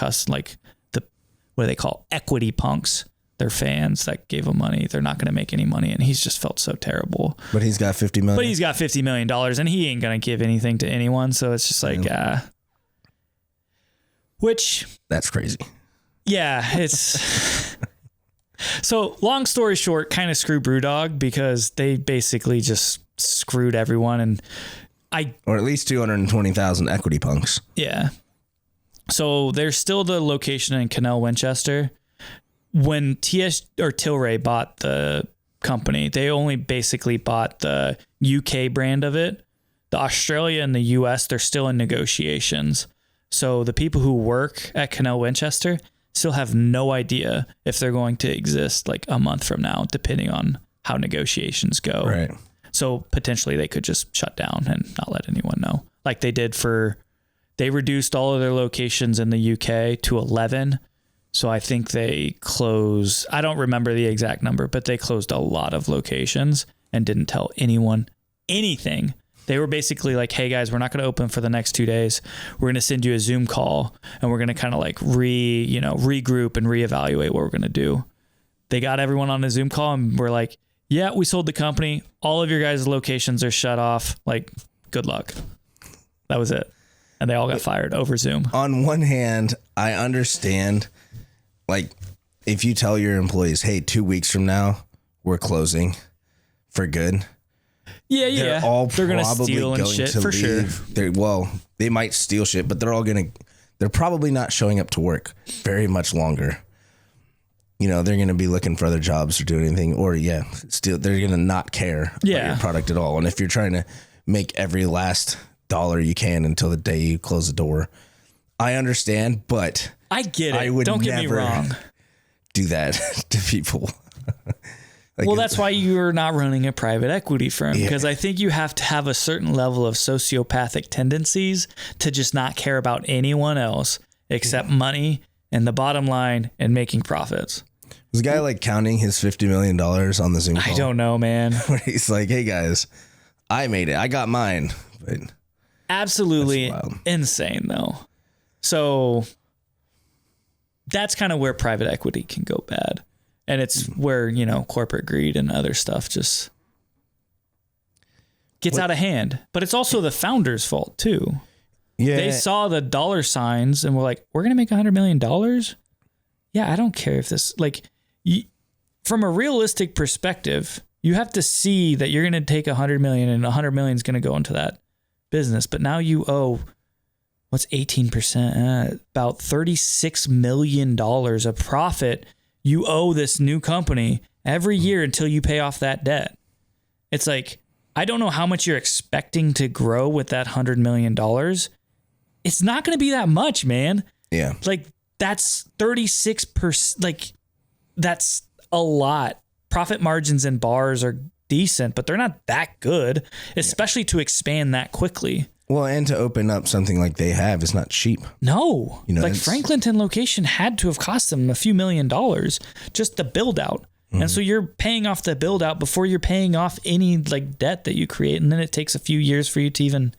what do they call equity punks, their fans that gave him money, they're not going to make any money, and he's just felt so terrible. But he's got $50 million. But he's got $50 million, and he ain't going to give anything to anyone. So it's just like, which that's crazy. Yeah, it's so long story short, kind of screw Brewdog because they basically just screwed everyone, or at least 220,000 equity punks. Yeah. So there's still the location in Canal Winchester. When Tilray bought the company, they only basically bought the UK brand of it. The Australia and the US, they're still in negotiations. So the people who work at Canal Winchester still have no idea if they're going to exist like a month from now, depending on how negotiations go. Right. So potentially they could just shut down and not let anyone know. Like they did they reduced all of their locations in the UK to 11. So I think they closed, I don't remember the exact number, but they closed a lot of locations and didn't tell anyone anything. They were basically like, hey guys, we're not going to open for the next 2 days. We're going to send you a Zoom call and we're going to kind of like regroup and reevaluate what we're going to do. They got everyone on a Zoom call and we're like, yeah, we sold the company. All of your guys' locations are shut off. Like, good luck. That was it. And they all got fired over Zoom. On one hand, I understand, like, if you tell your employees, hey, 2 weeks from now, we're closing for good. Yeah. They're going to steal and shit for sure. They might steal shit, but they're probably not showing up to work very much longer. You know, they're going to be looking for other jobs or doing anything, or they're going to not care about your product at all. And if you're trying to make every last dollar you can until the day you close the door, I understand, but I get it. I would Don't get me never wrong. do that to people. Well, that's why you're not running a private equity firm, because I think you have to have a certain level of sociopathic tendencies to just not care about anyone else except money and the bottom line and making profits. Was the guy like counting his $50 million on the Zoom call? I don't know, man. Where he's like, hey guys, I made it. I got mine. But absolutely insane though. So that's kind of where private equity can go bad. And it's where, corporate greed and other stuff just gets out of hand. But it's also the founder's fault too. Yeah. They saw the dollar signs and were like, we're going to make $100 million. Yeah. I don't care if this, from a realistic perspective, you have to see that you're going to take 100 million and 100 million is going to go into that business. But now you owe, what's 18%? About $36 million of profit you owe this new company every year until you pay off that debt. It's like, I don't know how much you're expecting to grow with that $100 million. It's not going to be that much, man. Yeah. Like, that's 36%. Like, that's a lot. Profit margins in bars are decent, but they're not that good, especially to expand that quickly. Well, and to open up something like they have is not cheap. No. Like Franklinton location had to have cost them a few $1 million just the build out. Mm-hmm. And so you're paying off the build out before you're paying off any debt that you create. And then it takes a few years for you to even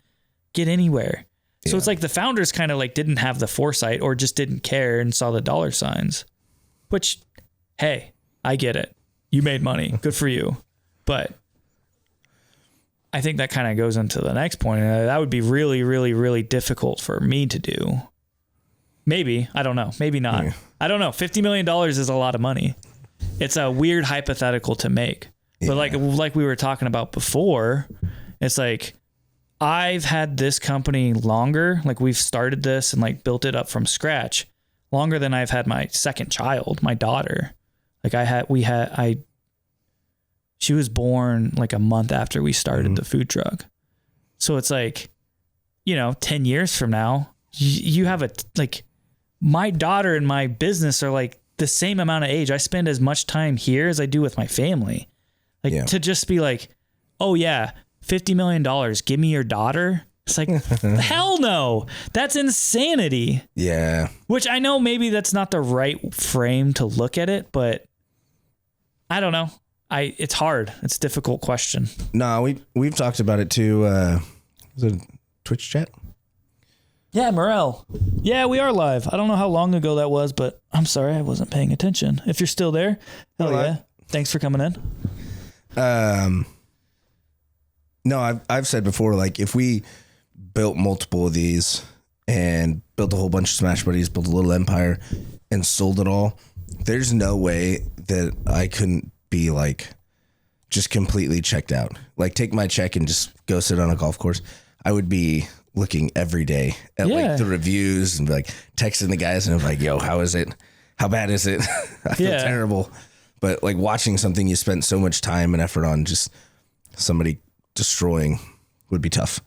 get anywhere. Yeah. So it's like the founders kind of didn't have the foresight or just didn't care and saw the dollar signs, which, hey, I get it. You made money. Good for you. But I think that kind of goes into the next point. That would be really, really, really difficult for me to do. Maybe. I don't know. Maybe not. Yeah. I don't know. $50 million is a lot of money. It's a weird hypothetical to make. Yeah. But like we were talking about before, it's like I've had this company longer. Like we've started this and built it up from scratch longer than I've had my second child, my daughter. She was born a month after we started the food truck. So it's 10 years from now, you have my daughter and my business are the same amount of age. I spend as much time here as I do with my family. To just be oh yeah, $50 million, give me your daughter. It's hell no, that's insanity. Yeah. Which I know maybe that's not the right frame to look at it, but I don't know. It's hard. It's a difficult question. No, we've talked about it too. Was it Twitch chat? Yeah, Morel. Yeah, we are live. I don't know how long ago that was, but I'm sorry I wasn't paying attention. If you're still there, hell yeah. Thanks for coming in. No, I've said before, like if we built multiple of these and built a whole bunch of Smash Buddies, built a little empire and sold it all, there's no way that I couldn't be like just completely checked out. Like take my check and just go sit on a golf course. I would be looking every day at like the reviews and be like texting the guys and I'm like, yo, how is it? How bad is it? I feel terrible. But like watching something you spent so much time and effort on, just somebody destroying would be tough.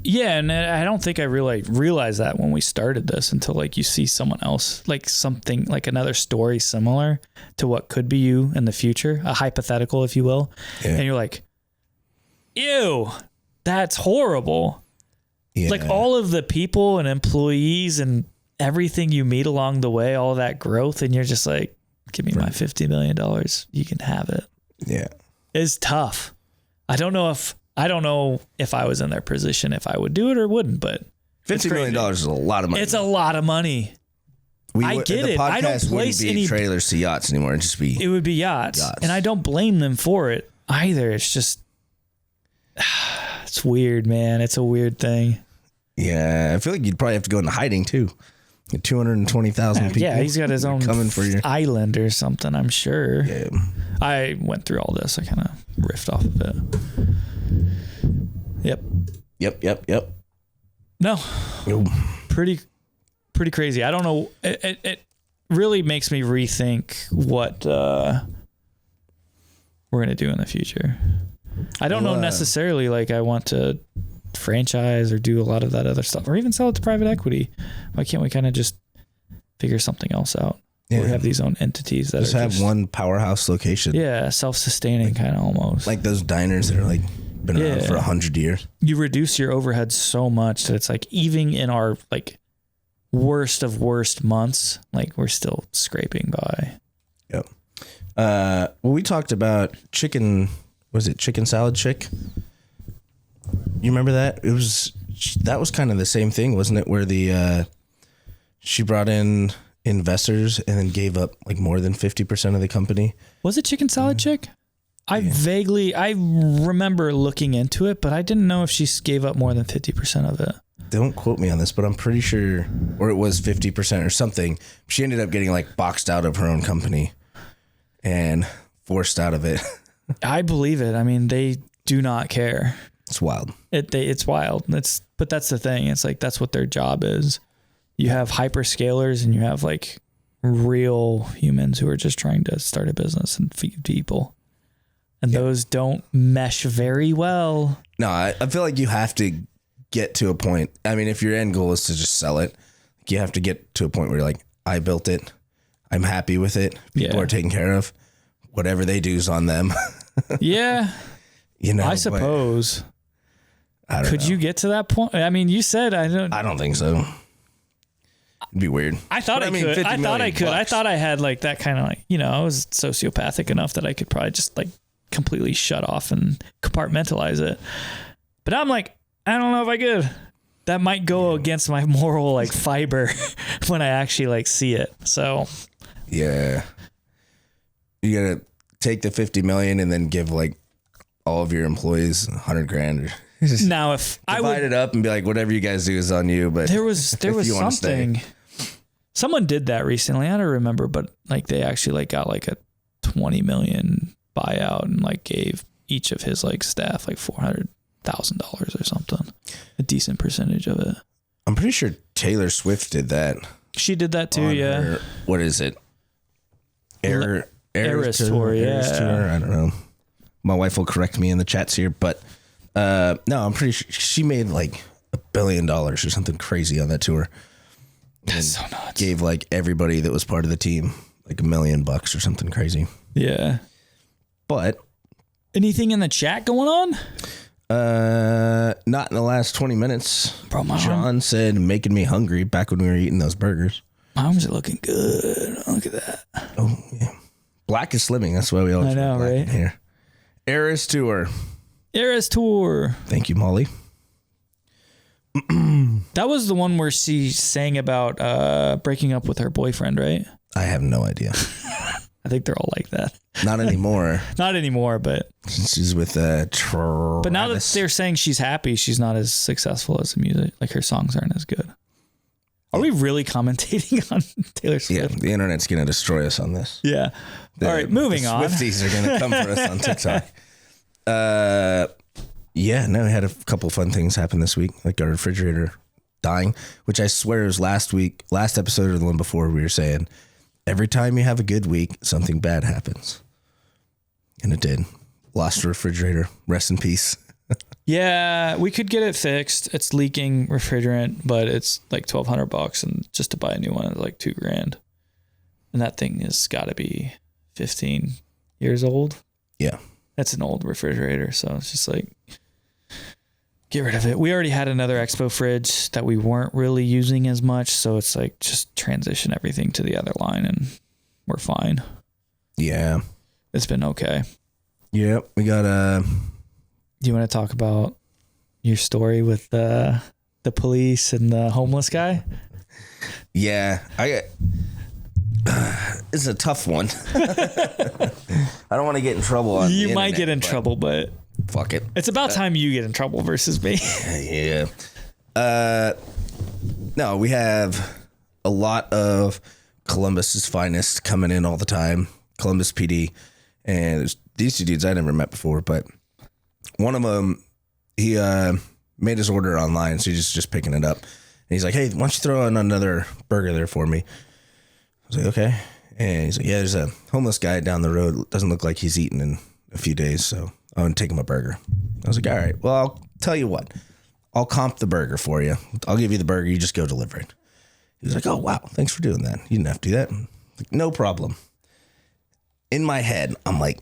Yeah, and I don't think I really realized that when we started this until like you see someone else, like something like another story similar to what could be you in the future, a hypothetical, if you will. Yeah. And you're like, ew, that's horrible. Yeah. Like all of the people and employees and everything you meet along the way, all that growth, and you're just like, give me my $50 million. You can have it. Yeah. It's tough. I don't know if I was in their position, if I would do it or wouldn't, but $50 million is a lot of money. It's a lot of money. I get it. I don't place any trailers to yachts anymore. It would be yachts. And I don't blame them for it either. It's just, it's weird, man. It's a weird thing. Yeah. I feel like you'd probably have to go into hiding too. 220,000 people. Yeah, he's got his own coming for your island or something, I'm sure. Yeah. I went through all this. I kind of riffed off of it. Yep. No. Pretty crazy. I don't know. It really makes me rethink what we're going to do in the future. I don't know necessarily like I want to franchise or do a lot of that other stuff or even sell it to private equity. Why can't we kind of just figure something else out? Yeah. Or have these own entities that just have one powerhouse location. Yeah, self-sustaining like, kind of almost. Like those diners that are like been around for 100 years. You reduce your overhead so much that it's like even in our like worst of worst months, like we're still scraping by. Yep. Well, we talked about chicken salad chick? You remember that? That was kind of the same thing, wasn't it? Where she brought in investors and then gave up like more than 50% of the company. Was it Chicken Salad Chick? I remember looking into it, but I didn't know if she gave up more than 50% of it. Don't quote me on this, but I'm pretty sure, or it was 50% or something. She ended up getting like boxed out of her own company and forced out of it. I believe it. I mean, they do not care. It's wild. It's wild. But that's the thing. It's like, that's what their job is. You have hyperscalers and you have like real humans who are just trying to start a business and feed people. And those don't mesh very well. No, I feel like you have to get to a point. I mean, if your end goal is to just sell it, you have to get to a point where you're like, I built it. I'm happy with it. People are taken care of. Whatever they do is on them. Yeah. You know, I suppose. Could you get to that point? I mean, you said I don't think so. It'd be weird. I thought I could. I thought I had like that kind of like, you know, I was sociopathic enough that I could probably just like completely shut off and compartmentalize it. But I'm like, I don't know if I could. That might go against my moral like fiber when I actually like see it. So yeah, you gotta take the 50 million and then give like all of your employees $100,000. Now, if I divide it up and be like, whatever you guys do is on you. But there was something. Someone did that recently. I don't remember, but like they actually like got like a 20 million buyout and like gave each of his like staff like $400,000 or something. A decent percentage of it. I'm pretty sure Taylor Swift did that. She did that too. Yeah. What is it? Eras Tour. Yeah. Tour? I don't know. My wife will correct me in the chats here, but no, I'm pretty sure she made like $1 billion or something crazy on that tour. That's so nuts. Gave like everybody that was part of the team like $1 million or something crazy. Yeah. But anything in the chat going on? Not in the last 20 minutes. Bro, John said making me hungry back when we were eating those burgers. My arms are looking good. Look at that. Oh yeah. Black is slimming. That's why we always I know, wear black right? in here. Eras Tour. Eras Tour. Thank you, Molly. That was the one where she sang about breaking up with her boyfriend, right? I have no idea. I think they're all like that. Not anymore. Not anymore, but She's with Travis. now that they're saying she's happy, she's not as successful as the music. Like her songs aren't as good. Are we really commentating on Taylor Yeah, Swift? the internet's going to destroy us on this. Yeah. All right, moving on. Swifties are going to come for us on TikTok. Yeah, no, we had a couple fun things happen this week, like our refrigerator dying, which I swear was last episode or the one before, we were saying every time you have a good week, something bad happens. And it did. Lost a refrigerator. Rest in peace. Yeah, we could get it fixed. It's leaking refrigerant, but it's like $1,200, and just to buy a new one is like $2,000. And that thing has got to be 15 years old. Yeah. That's an old refrigerator, so it's just like get rid of it. We already had another Expo fridge that we weren't really using as much, so it's like just transition everything to the other line and we're fine. Yeah. It's been okay. Yep. We got Do you want to talk about your story with the police and the homeless guy? Yeah, it's a tough one. I don't want to get in trouble on You the might internet, get in but trouble, but fuck it. it's about time you get in trouble versus me. Yeah. No, we have a lot of Columbus's finest coming in all the time. Columbus PD. And there's these two dudes I never met before, but one of them, he made his order online, so he's just picking it up. And he's like, hey, why don't you throw in another burger there for me? I was like, okay. And he's like, yeah, there's a homeless guy down the road. Doesn't look like he's eaten in a few days, so I'm going to take him a burger. I was like, all right, well, I'll tell you what. I'll comp the burger for you. I'll give you the burger. You just go deliver it. He was like, oh, wow, thanks for doing that. You didn't have to do that. Like, no problem. In my head, I'm like,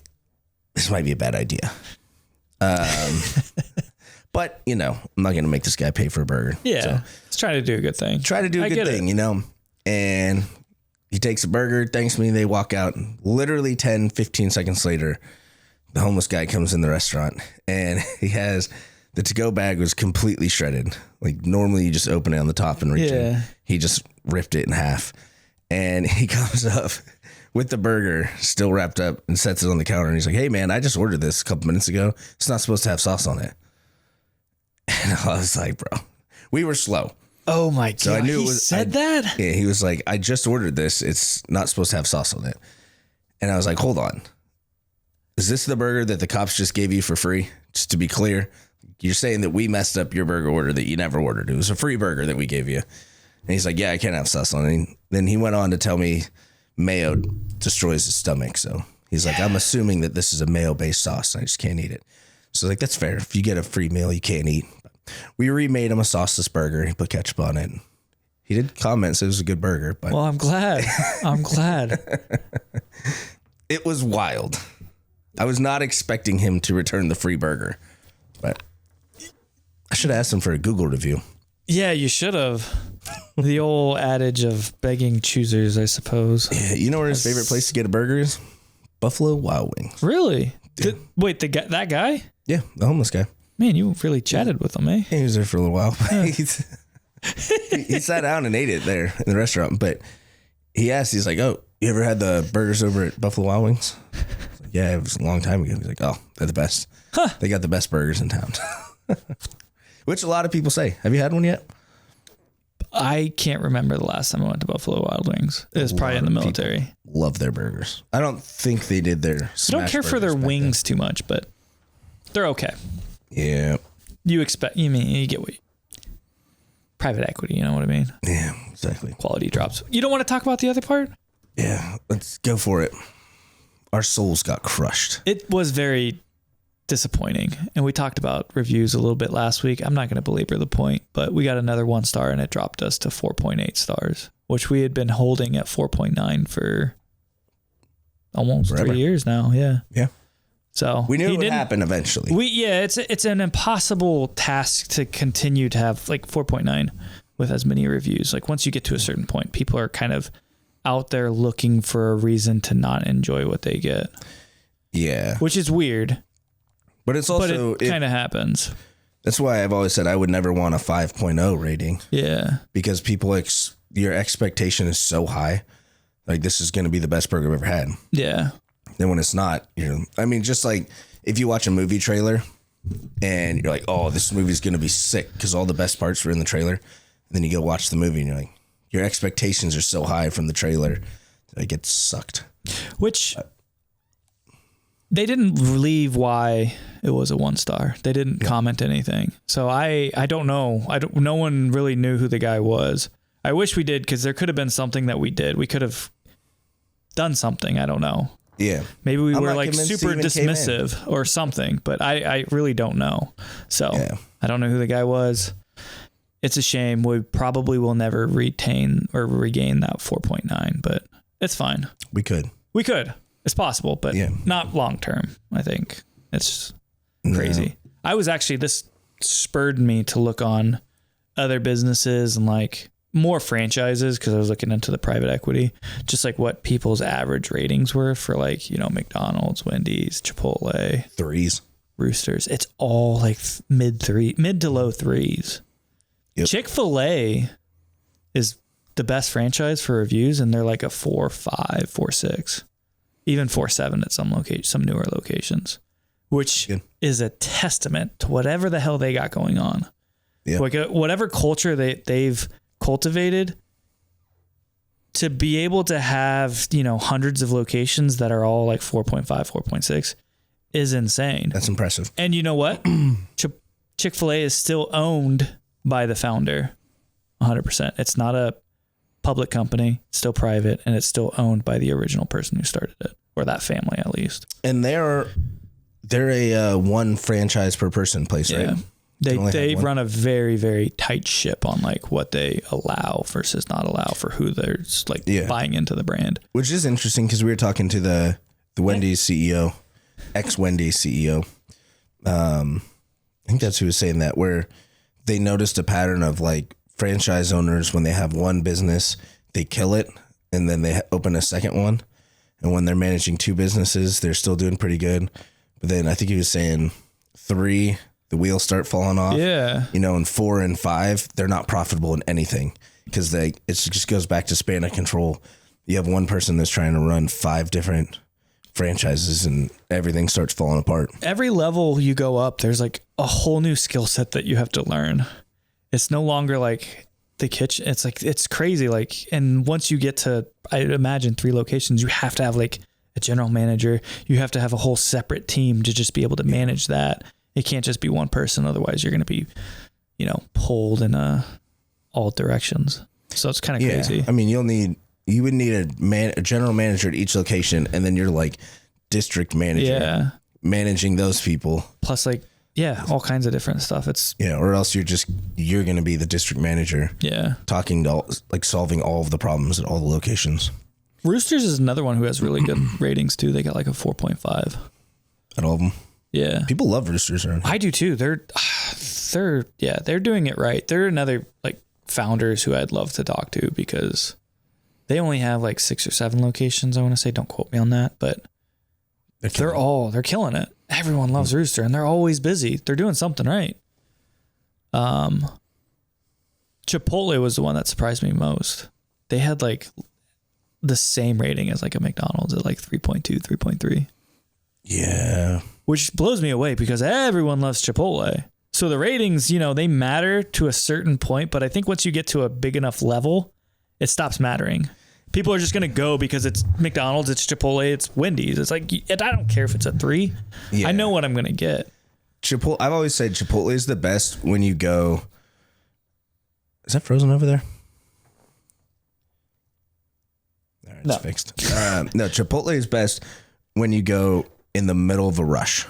this might be a bad idea. But, you know, I'm not going to make this guy pay for a burger. Yeah. So, Let's try to do a good thing. try to do a I good get thing, it. you know? And he takes a burger, thanks me, they walk out. Literally 10, 15 seconds later, the homeless guy comes in the restaurant and he has the to-go bag was completely shredded. Like normally you just open it on the top and reach in. Yeah. He just ripped it in half. And he comes up with the burger still wrapped up and sets it on the counter. And he's like, hey, man, I just ordered this a couple minutes ago. It's not supposed to have sauce on it. And I was like, bro, we were slow. Oh my God. So I knew he it was said that? Yeah, he was like, I just ordered this. It's not supposed to have sauce on it. And I was like, hold on. Is this the burger that the cops just gave you for free? Just to be clear, you're saying that we messed up your burger order that you never ordered. It was a free burger that we gave you. And he's like, yeah, I can't have sauce on it. And then he went on to tell me mayo destroys his stomach. So he's like, I'm assuming that this is a mayo-based sauce. And I just can't eat it. So like, that's fair. If you get a free meal, you can't eat. We remade him a sauceless burger. He put ketchup on it. He did comment, so it was a good burger. But Well, I'm glad. I'm glad. it was wild. I was not expecting him to return the free burger. But I should have asked him for a Google review. Yeah, you should have. The old adage of begging choosers, I suppose. Yeah, you know where his favorite place to get a burger is? Buffalo Wild Wings. Really? Wait, that guy? Yeah, the homeless guy. Man, you really chatted with him, eh? He was there for a little while. he sat down and ate it there in the restaurant. But he asked, he's like, oh, you ever had the burgers over at Buffalo Wild Wings? I was like, yeah, it was a long time ago. He's like, oh, they're the best. They got the best burgers in town. Which a lot of people say. Have you had one yet? I can't remember the last time I went to Buffalo Wild Wings. It was probably in the military. Love their burgers. I don't think they did their I don't smash care for their burgers back wings too much, but they're okay. then. You get what private equity, you know what I mean? Yeah, exactly. Quality drops. You don't want to talk about the other part? Yeah, let's go for it. Our souls got crushed. It was very disappointing. And we talked about reviews a little bit last week. I'm not going to belabor the point, but we got another 1 star and it dropped us to 4.8 stars, which we had been holding at 4.9 for almost Forever. 3 years now. Yeah. Yeah. So We knew he it would didn't- happen eventually. It's an impossible task to continue to have like 4.9 with as many reviews. Like once you get to a certain point, people are kind of out there looking for a reason to not enjoy what they get, Yeah. which is weird, But it's but also, it kind of happens. that's why I've always said I would never want a 5.0 rating Yeah. because people, your expectation is so high. Like, this is going to be the best burger I've ever had. Yeah. Then when it's not, I mean, just like if you watch a movie trailer and you're like, oh, this movie's going to be sick because all the best parts were in the trailer. And then you go watch the movie and you're like, your expectations are so high from the trailer that it gets sucked. Which they didn't leave why it was a 1-star. They didn't comment anything. So I don't know. No one really knew who the guy was. I wish we did, because there could have been something that we did. We could have done something. I don't know. Yeah. Maybe we I'm were not like convinced he super even came in. dismissive or something, but I really don't know. So Yeah. I don't know who the guy was. It's a shame. We probably will never retain or regain that 4.9, but it's fine. We could. We could. It's possible, but Yeah. not long term. I think it's crazy. I was actually, this spurred me to look on other businesses and like more franchises, because I was looking into the private equity, just like what people's average ratings were for like, McDonald's, Wendy's, Chipotle, Threes. Roosters. It's all like mid to low threes. Yep. Chick-fil-A is the best franchise for reviews, and they're like a 4.5, 4.6, even 4.7 at some newer locations, which Good. is a testament to whatever the hell they got going on. Yeah. Like whatever culture they've cultivated, to be able to have, hundreds of locations that are all like 4.5, 4.6 is insane. That's impressive. And you know what? Chick-fil-A is still owned by the founder 100%. It's not a public company, it's still private, and it's still owned by the original person who started it, or that family at least. And they're a one franchise per person place, right? Yeah. only They have one. run a very, very tight ship on like what they allow versus not allow for who they're like buying into the brand. Which is interesting because we were talking to the Wendy's CEO, ex-Wendy's CEO. I think that's who was saying that, where they noticed a pattern of like franchise owners, when they have one business, they kill it and then they open a second one. And when they're managing two businesses, they're still doing pretty good. But then I think he was saying 3, the wheels start falling off. Yeah. And 4 and 5, they're not profitable in anything because it just goes back to span of control. You have one person that's trying to run 5 different franchises and everything starts falling apart. Every level you go up, there's like a whole new skill set that you have to learn. It's no longer like the kitchen. It's like, it's crazy. Like, and once you get to, I imagine 3 locations, you have to have like a general manager. You have to have a whole separate team to just be able to manage that. It can't just be one person. Otherwise you're going to be, pulled in all directions. So it's kind of crazy. I mean, you would need a general manager at each location, and then you're like district manager managing those people. Plus like, all kinds of different stuff. It's or else you're going to be the district manager. Talking to solving all of the problems at all the locations. Roosters is another one who has really good ratings too. They got like a 4.5 at all of them. Yeah. People love Roosters around here. I do too. They're doing it right. They're another like founders who I'd love to talk to, because they only have like 6 or 7 locations. I want to say, don't quote me on that, but they're killing it. Everyone loves Rooster and they're always busy. They're doing something right. Chipotle was the one that surprised me most. They had like the same rating as like a McDonald's at like 3.2, 3.3. Yeah. Which blows me away because everyone loves Chipotle. So the ratings, they matter to a certain point, but I think once you get to a big enough level, it stops mattering. People are just going to go because it's McDonald's, it's Chipotle, it's Wendy's. It's like, I don't care if it's a 3. Yeah. I know what I'm going to get. Chipotle. I've always said Chipotle is the best when you go. Is that frozen over there? All right, it's fixed. No, Chipotle is best when you go in the middle of a rush.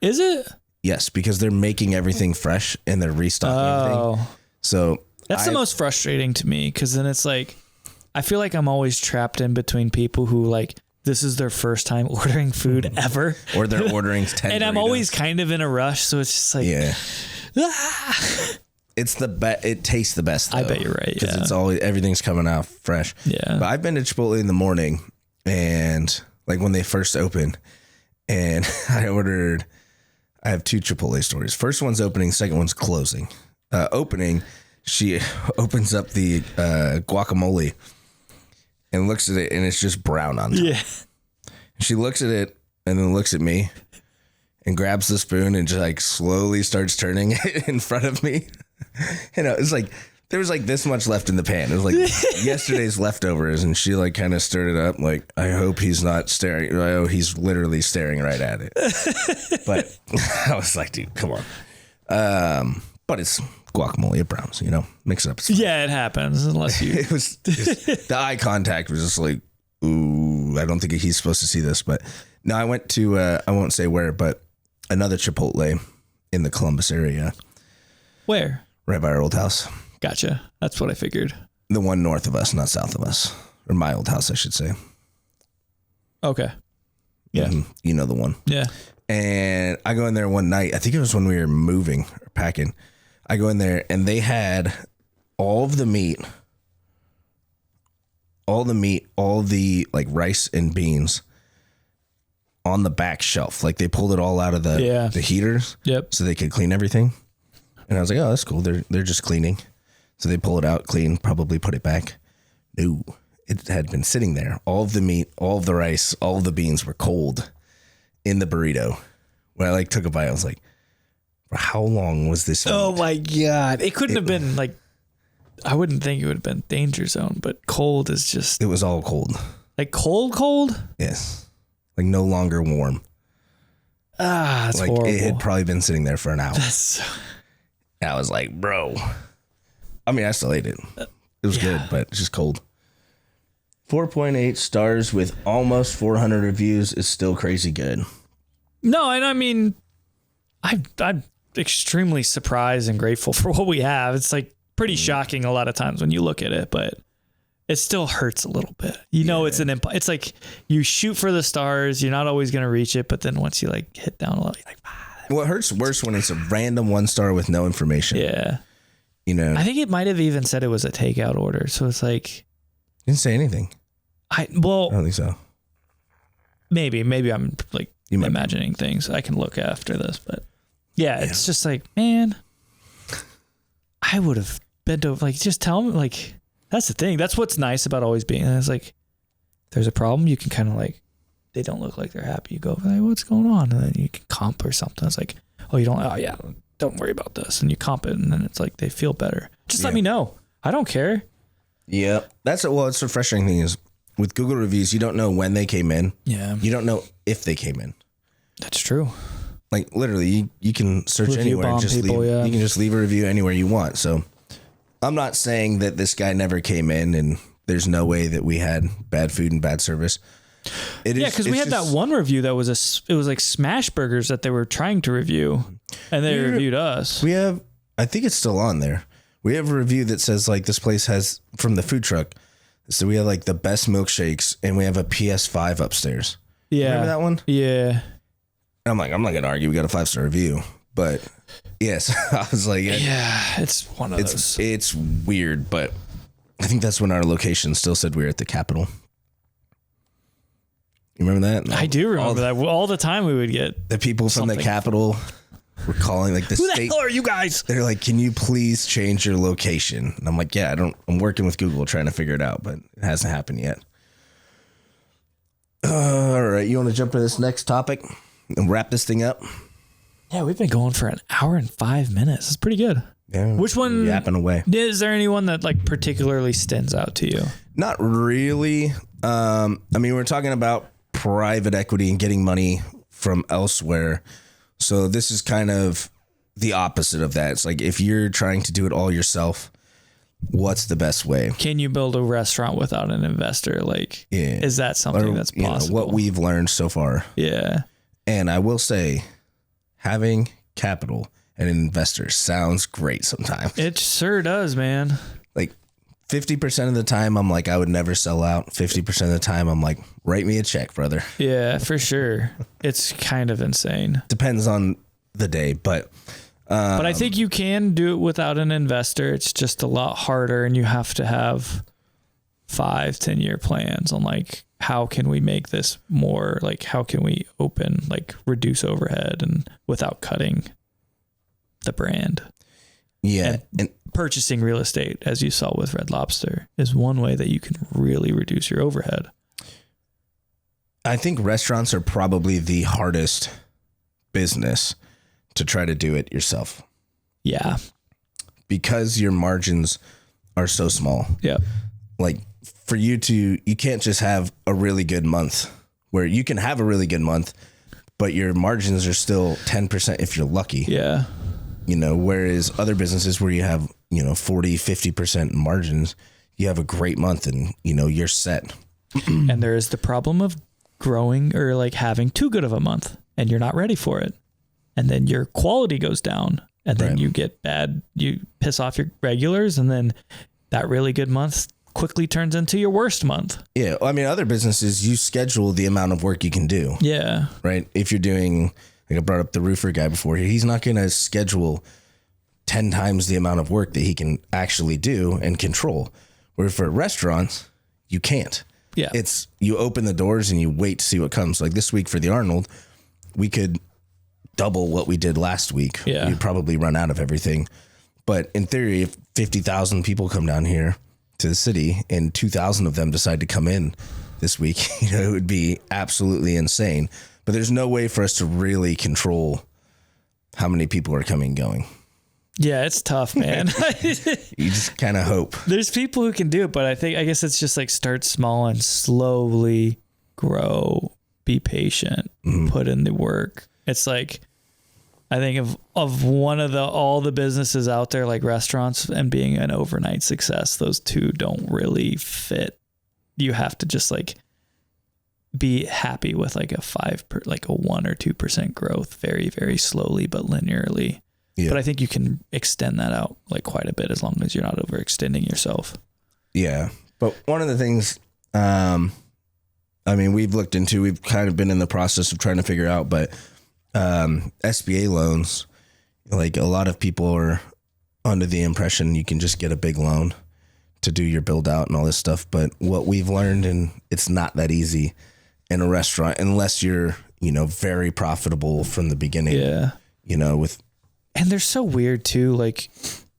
Is it? Yes, because they're making everything fresh and they're restocking everything. So that's the most frustrating to me, because then it's like, I feel like I'm always trapped in between people who like, this is their first time ordering food ever. Or they're ordering 10 and I'm burritos. always kind of in a rush. So it's just like, It's the best. It tastes the best. Though, I bet you're right. because Yeah. it's always everything's coming out fresh. Yeah. But I've been to Chipotle in the morning, and like when they first open, and I have 2 Chipotle stories. First one's opening. Second one's closing. Opening, she opens up the guacamole and looks at it, and it's just brown on top. Yeah. She looks at it and then looks at me and grabs the spoon and just like slowly starts turning it in front of me. You know, it's like there was like this much left in the pan. It was like yesterday's leftovers, and she like kind of stirred it up. Like, I hope he's not staring. Oh, he's literally staring right at it. But I was like, dude, come on. But it's guacamole, it browns, you know, mix it up. It's fine. Yeah, it happens unless you. It was just, the eye contact was just like, ooh, I don't think he's supposed to see this. But no, I went to, I won't say where, but another Chipotle in the Columbus area, Where? right by our old house. Gotcha. That's what I figured. The one north of us, not south of us, or my old house, I should say. Okay. Yeah. You know the one. Yeah. And I go in there one night. I think it was when we were moving or packing. I go in there and they had all of the meat, all the like rice and beans on the back shelf. Like they pulled it all out of the heaters. Yep. So they could clean everything. And I was like, oh, that's cool. They're just cleaning. So they pull it out, clean, probably put it back. No, it had been sitting there. All of the meat, all of the rice, all of the beans were cold in the burrito. When I like took a bite, I was like, how long was this meat? Oh my God. It couldn't have been like, I wouldn't think it would have been danger zone, but cold is just It was all cold. like cold. Yes. Like no longer warm. Ah, that's Like horrible. it had probably been sitting there for an hour. That's And I was like, bro. I mean, I still ate it. It was good, but it's just cold. 4.8 stars with almost 400 reviews is still crazy good. no, and I mean, I'm extremely surprised and grateful for what we have. It's like pretty shocking a lot of times when you look at it, but it still hurts a little bit. You know, it's it's like you shoot for the stars. You're not always going to reach it, but then once you like hit down a lot, you're like, Well, it hurts worse when it's a random 1-star with no information. yeah. You know, I think it might have even said it was a takeout order. So it's like, didn't say anything. I don't think so. maybe I'm like imagining things. I can look after this, but yeah, it's just like, man, I would have bent over, like, just tell me, like, that's the thing. That's what's nice about always being, it's like, there's a problem. You can kind of like, they don't look like they're happy. You go, like, what's going on? And then you can comp or something. It's like, oh, yeah, don't worry about this. And you comp it. And then it's like, they feel better. Just let me know. I don't care. Yeah. It's the frustrating thing is with Google reviews, you don't know when they came in. Yeah, You don't know if they came in. that's true. Like literally, you can search Review anywhere and bomb just people, leave. yeah. You can just leave a review anywhere you want. So I'm not saying that this guy never came in and there's no way that we had bad food and bad service. Yeah, because we had that one review that was it was like smash burgers that they were trying to review, and they reviewed us. We have, I think it's still on there. We have a review that says like this place has from the food truck. So we have like the best milkshakes, and we have a PS5 upstairs. Yeah, Remember that one? Yeah, I'm like, I'm not gonna argue. We got a 5-star review, but yes, I was like, yeah, it's one of those. it's weird, but I think that's when our location still said we were at the Capitol. You remember that? I do remember that. All the time we would get. The people from the Something. Capitol were calling like the Who the state. hell are you guys? They're like, can you please change your location? And I'm like, yeah, I'm working with Google trying to figure it out, but it hasn't happened yet. All right. You want to jump to this next topic and wrap this thing up? Yeah, we've been going for an hour and 5 minutes. It's pretty good. Yeah. Which one? Yapping away. Is there anyone that like particularly stands out to you? Not really. I mean, we're talking about private equity and getting money from elsewhere. So this is kind of the opposite of that. It's like if you're trying to do it all yourself, what's the best way? Can you build a restaurant without an investor? Like, Yeah. is that something that's You know, possible? what we've learned so far. Yeah. And I will say, having capital and investors sounds great sometimes. It sure does, man. Like 50% of the time, I'm like, I would never sell out. 50% of the time, I'm like, write me a check, brother. Yeah, for sure. It's kind of insane. Depends on the day, but But I think you can do it without an investor. It's just a lot harder, and you have to have 5-10 year plans on like, how can we make this more, like, how can we open, like, reduce overhead and without cutting the brand. Yeah. And purchasing real estate, as you saw with Red Lobster, is one way that you can really reduce your overhead. I think restaurants are probably the hardest business to try to do it yourself Yeah. because your margins are so small. Yeah. Like for you can't just have a really good month where you can have a really good month, but your margins are still 10% if you're lucky. Yeah. You know, whereas other businesses where you have, 40, 50% margins, you have a great month and, you're set. And there is the problem of growing or like having too good of a month and you're not ready for it. And then your quality goes down and then Right. you get bad, you piss off your regulars, and then that really good month quickly turns into your worst month. Yeah. I mean, other businesses, you schedule the amount of work you can do, Yeah. right? If you're doing, like I brought up the roofer guy before here, he's not going to schedule 10 times the amount of work that he can actually do and control. Where for restaurants, you can't. Yeah. It's you open the doors and you wait to see what comes. Like this week for the Arnold, we could double what we did last week. Yeah. We'd probably run out of everything. But in theory, if 50,000 people come down here to the city and 2,000 of them decide to come in this week, it would be absolutely insane. But there's no way for us to really control how many people are coming and going. Yeah, it's tough, man. You just kind of hope. There's people who can do it, but I guess it's just like start small and slowly grow, be patient, put in the work. It's like, I think of one of all the businesses out there, like restaurants and being an overnight success, those two don't really fit. You have to just like be happy with like a 1 or 2% growth, very, very slowly, but linearly. Yeah. But I think you can extend that out like quite a bit as long as you're not overextending yourself. Yeah. But one of the things, we've looked into, we've kind of been in the process of trying to figure out, but SBA loans, like a lot of people are under the impression you can just get a big loan to do your build out and all this stuff. But what we've learned, and it's not that easy in a restaurant unless you're, very profitable from the beginning. Yeah. And they're so weird too. Like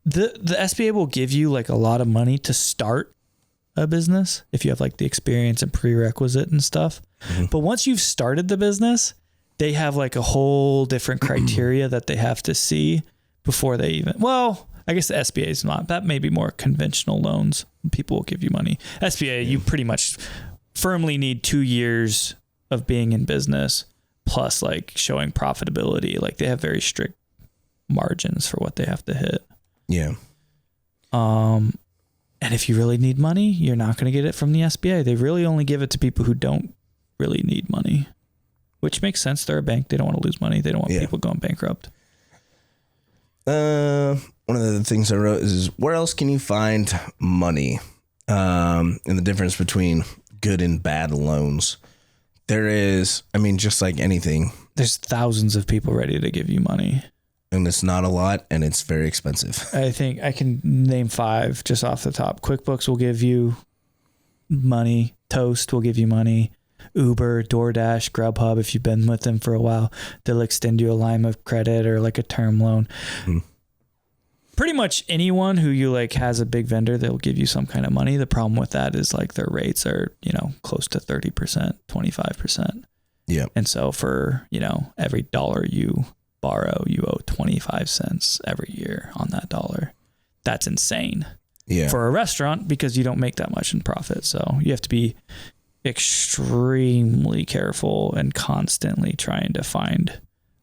the SBA will give you like a lot of money to start a business if you have like the experience and prerequisite and stuff. Mm-hmm. But once you've started the business, they have like a whole different criteria that they have to see before they even, I guess the SBA is not, that may be more conventional loans. People will give you money. SBA, you pretty much firmly need 2 years of being in business plus like showing profitability. Like they have very strict margins for what they have to hit. Yeah. And if you really need money, you're not going to get it from the SBA. They really only give it to people who don't really need money, which makes sense. They're a bank. They don't want to lose money. They don't want people going bankrupt. One of the things I wrote is where else can you find money? And the difference between good and bad loans. There is, just like anything. There's thousands of people ready to give you money. And it's not a lot, and it's very expensive. I think I can name 5 just off the top. QuickBooks will give you money. Toast will give you money. Uber, DoorDash, Grubhub, if you've been with them for a while, they'll extend you a line of credit or like a term loan. Mm-hmm. Pretty much anyone who you like has a big vendor, they'll give you some kind of money. The problem with that is like their rates are, close to 30%, 25%. Yeah. And so for, every dollar you borrow, you owe 25 cents every year on that dollar. That's insane. Yeah. For a restaurant, because you don't make that much in profit. So you have to be extremely careful and constantly trying to find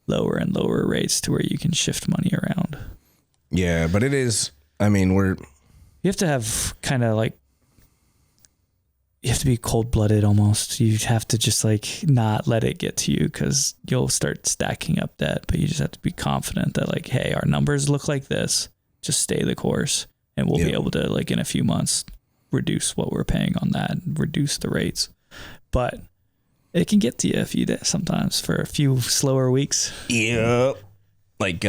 lower and lower rates to where you can shift money around. Yeah, but it is, you have to have kind of like, you have to be cold-blooded almost. You have to just like not let it get to you because you'll start stacking up debt, but you just have to be confident that like, hey, our numbers look like this, just stay the course and we'll be able to like in a few months reduce what we're paying on that and reduce the rates. But it can get to you a few days sometimes for a few slower weeks. Yeah. Like,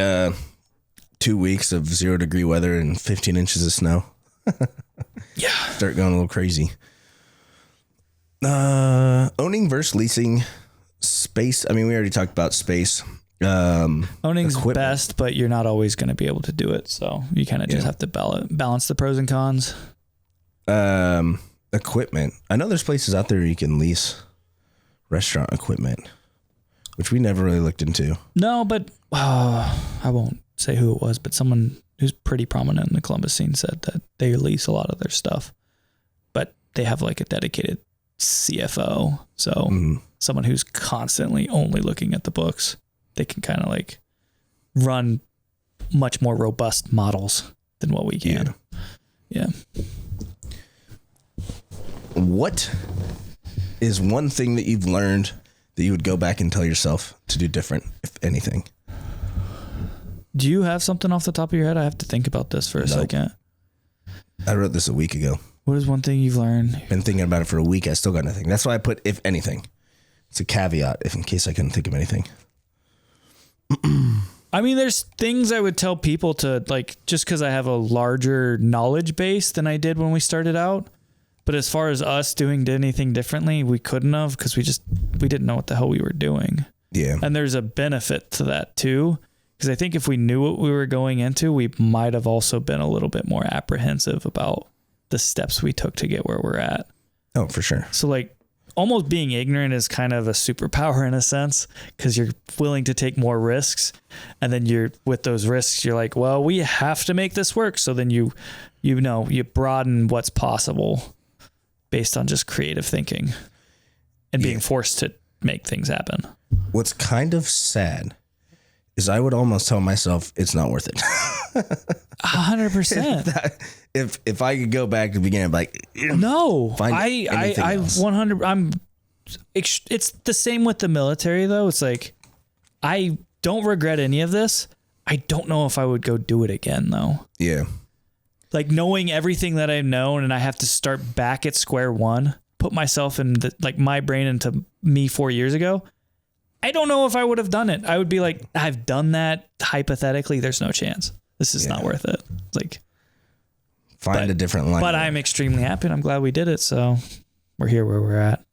2 weeks of 0 degree weather and 15 inches of snow. Yeah. Start going a little crazy. Owning versus leasing space. I mean, we already talked about space. Owning's Equipment. best, but you're not always going to be able to do it. So you kind of just have to balance the pros and cons. Equipment. I know there's places out there you can lease restaurant equipment, which we never really looked into. No, but I won't say who it was, but someone who's pretty prominent in the Columbus scene said that they lease a lot of their stuff, but they have like a dedicated CFO. So someone who's constantly only looking at the books, they can kind of like run much more robust models than what we can. Yeah. What is one thing that you've learned that you would go back and tell yourself to do different, if anything? Do you have something off the top of your head? I have to think about this for a second. I wrote this a week ago. What is one thing you've learned? Been thinking about it for a week. I still got nothing. That's why I put if anything. It's a caveat, if in case I couldn't think of anything. I mean, there's things I would tell people to like, just because I have a larger knowledge base than I did when we started out. But as far as us doing anything differently, we couldn't have because we didn't know what the hell we were doing. Yeah. And there's a benefit to that too. Because I think if we knew what we were going into, we might have also been a little bit more apprehensive about the steps we took to get where we're at. Oh, for sure. So like almost being ignorant is kind of a superpower in a sense because you're willing to take more risks. And then with those risks, you're like, well, we have to make this work. So then you broaden what's possible based on just creative thinking and being forced to make things happen. What's kind of sad is I would almost tell myself it's not worth it. 100%. If I could go back to the beginning, like, no, find anything else. 100. It's the same with the military though. It's like, I don't regret any of this. I don't know if I would go do it again though. Yeah. Like knowing everything that I've known and I have to start back at square one, put myself in my brain into me 4 years ago. I don't know if I would have done it. I would be like, I've done that. Hypothetically, there's no chance. This is not worth it. It's like, find a different line. But I'm extremely happy and I'm glad we did it. So we're here where we're at.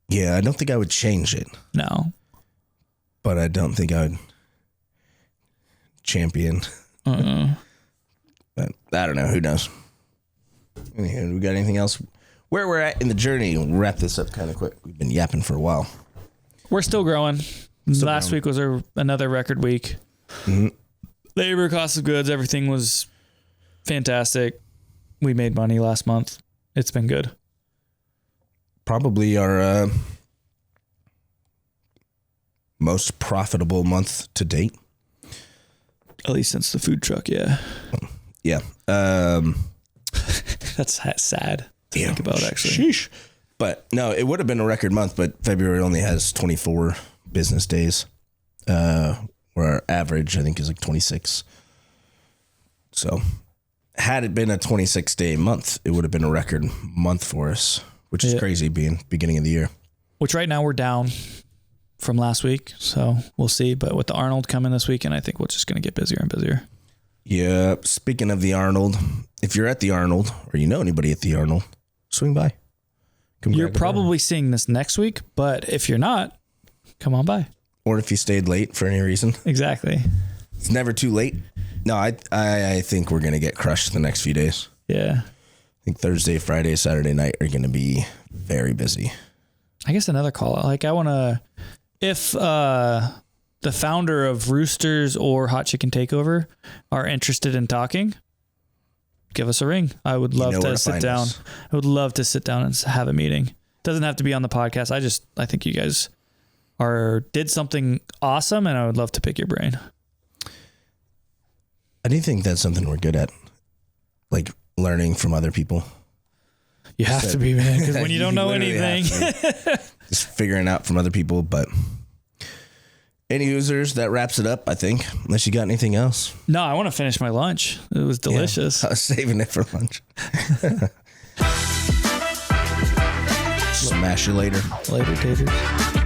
Yeah, I don't think I would change it, No. but I don't think I would champion. But I don't know. Who knows? Anyway, we got anything else? Where we're at in the journey, we'll wrap this up kind of quick. We've been yapping for a while. We're still growing. Last week was another record week. Mm-hmm. Labor, cost of goods, everything was fantastic. We made money last month. It's been good. Probably our most profitable month to date. At least since the food truck, yeah. Yeah. That's sad to think about, actually. Sheesh. But no, it would have been a record month, but February only has 24 business days, where our average, I think, is like 26. So had it been a 26-day month, it would have been a record month for us, which is crazy being beginning of the year. Which right now we're down from last week, so we'll see. But with the Arnold coming this weekend, I think we're just going to get busier and busier. Yeah. Speaking of the Arnold, if you're at the Arnold or you know anybody at the Arnold, swing by. You're probably seeing this next week, but if you're not, come on by. Or if you stayed late for any reason. Exactly. It's never too late. No, I think we're going to get crushed the next few days. Yeah. I think Thursday, Friday, Saturday night are going to be very busy. I guess another call out. Like I want to, if the founder of Roosters or Hot Chicken Takeover are interested in talking, give us a ring. I would love to sit down. I would love to sit down and have a meeting. Doesn't have to be on the podcast. I think you guys did something awesome and I would love to pick your brain. I do think that's something we're good at. Like learning from other people. You have to be, man, because when you don't know anything. Just figuring out from other people. But any users, that wraps it up, I think. Unless you got anything else. No, I want to finish my lunch. It was delicious. Yeah, I was saving it for lunch. Smash you later. Later, taters.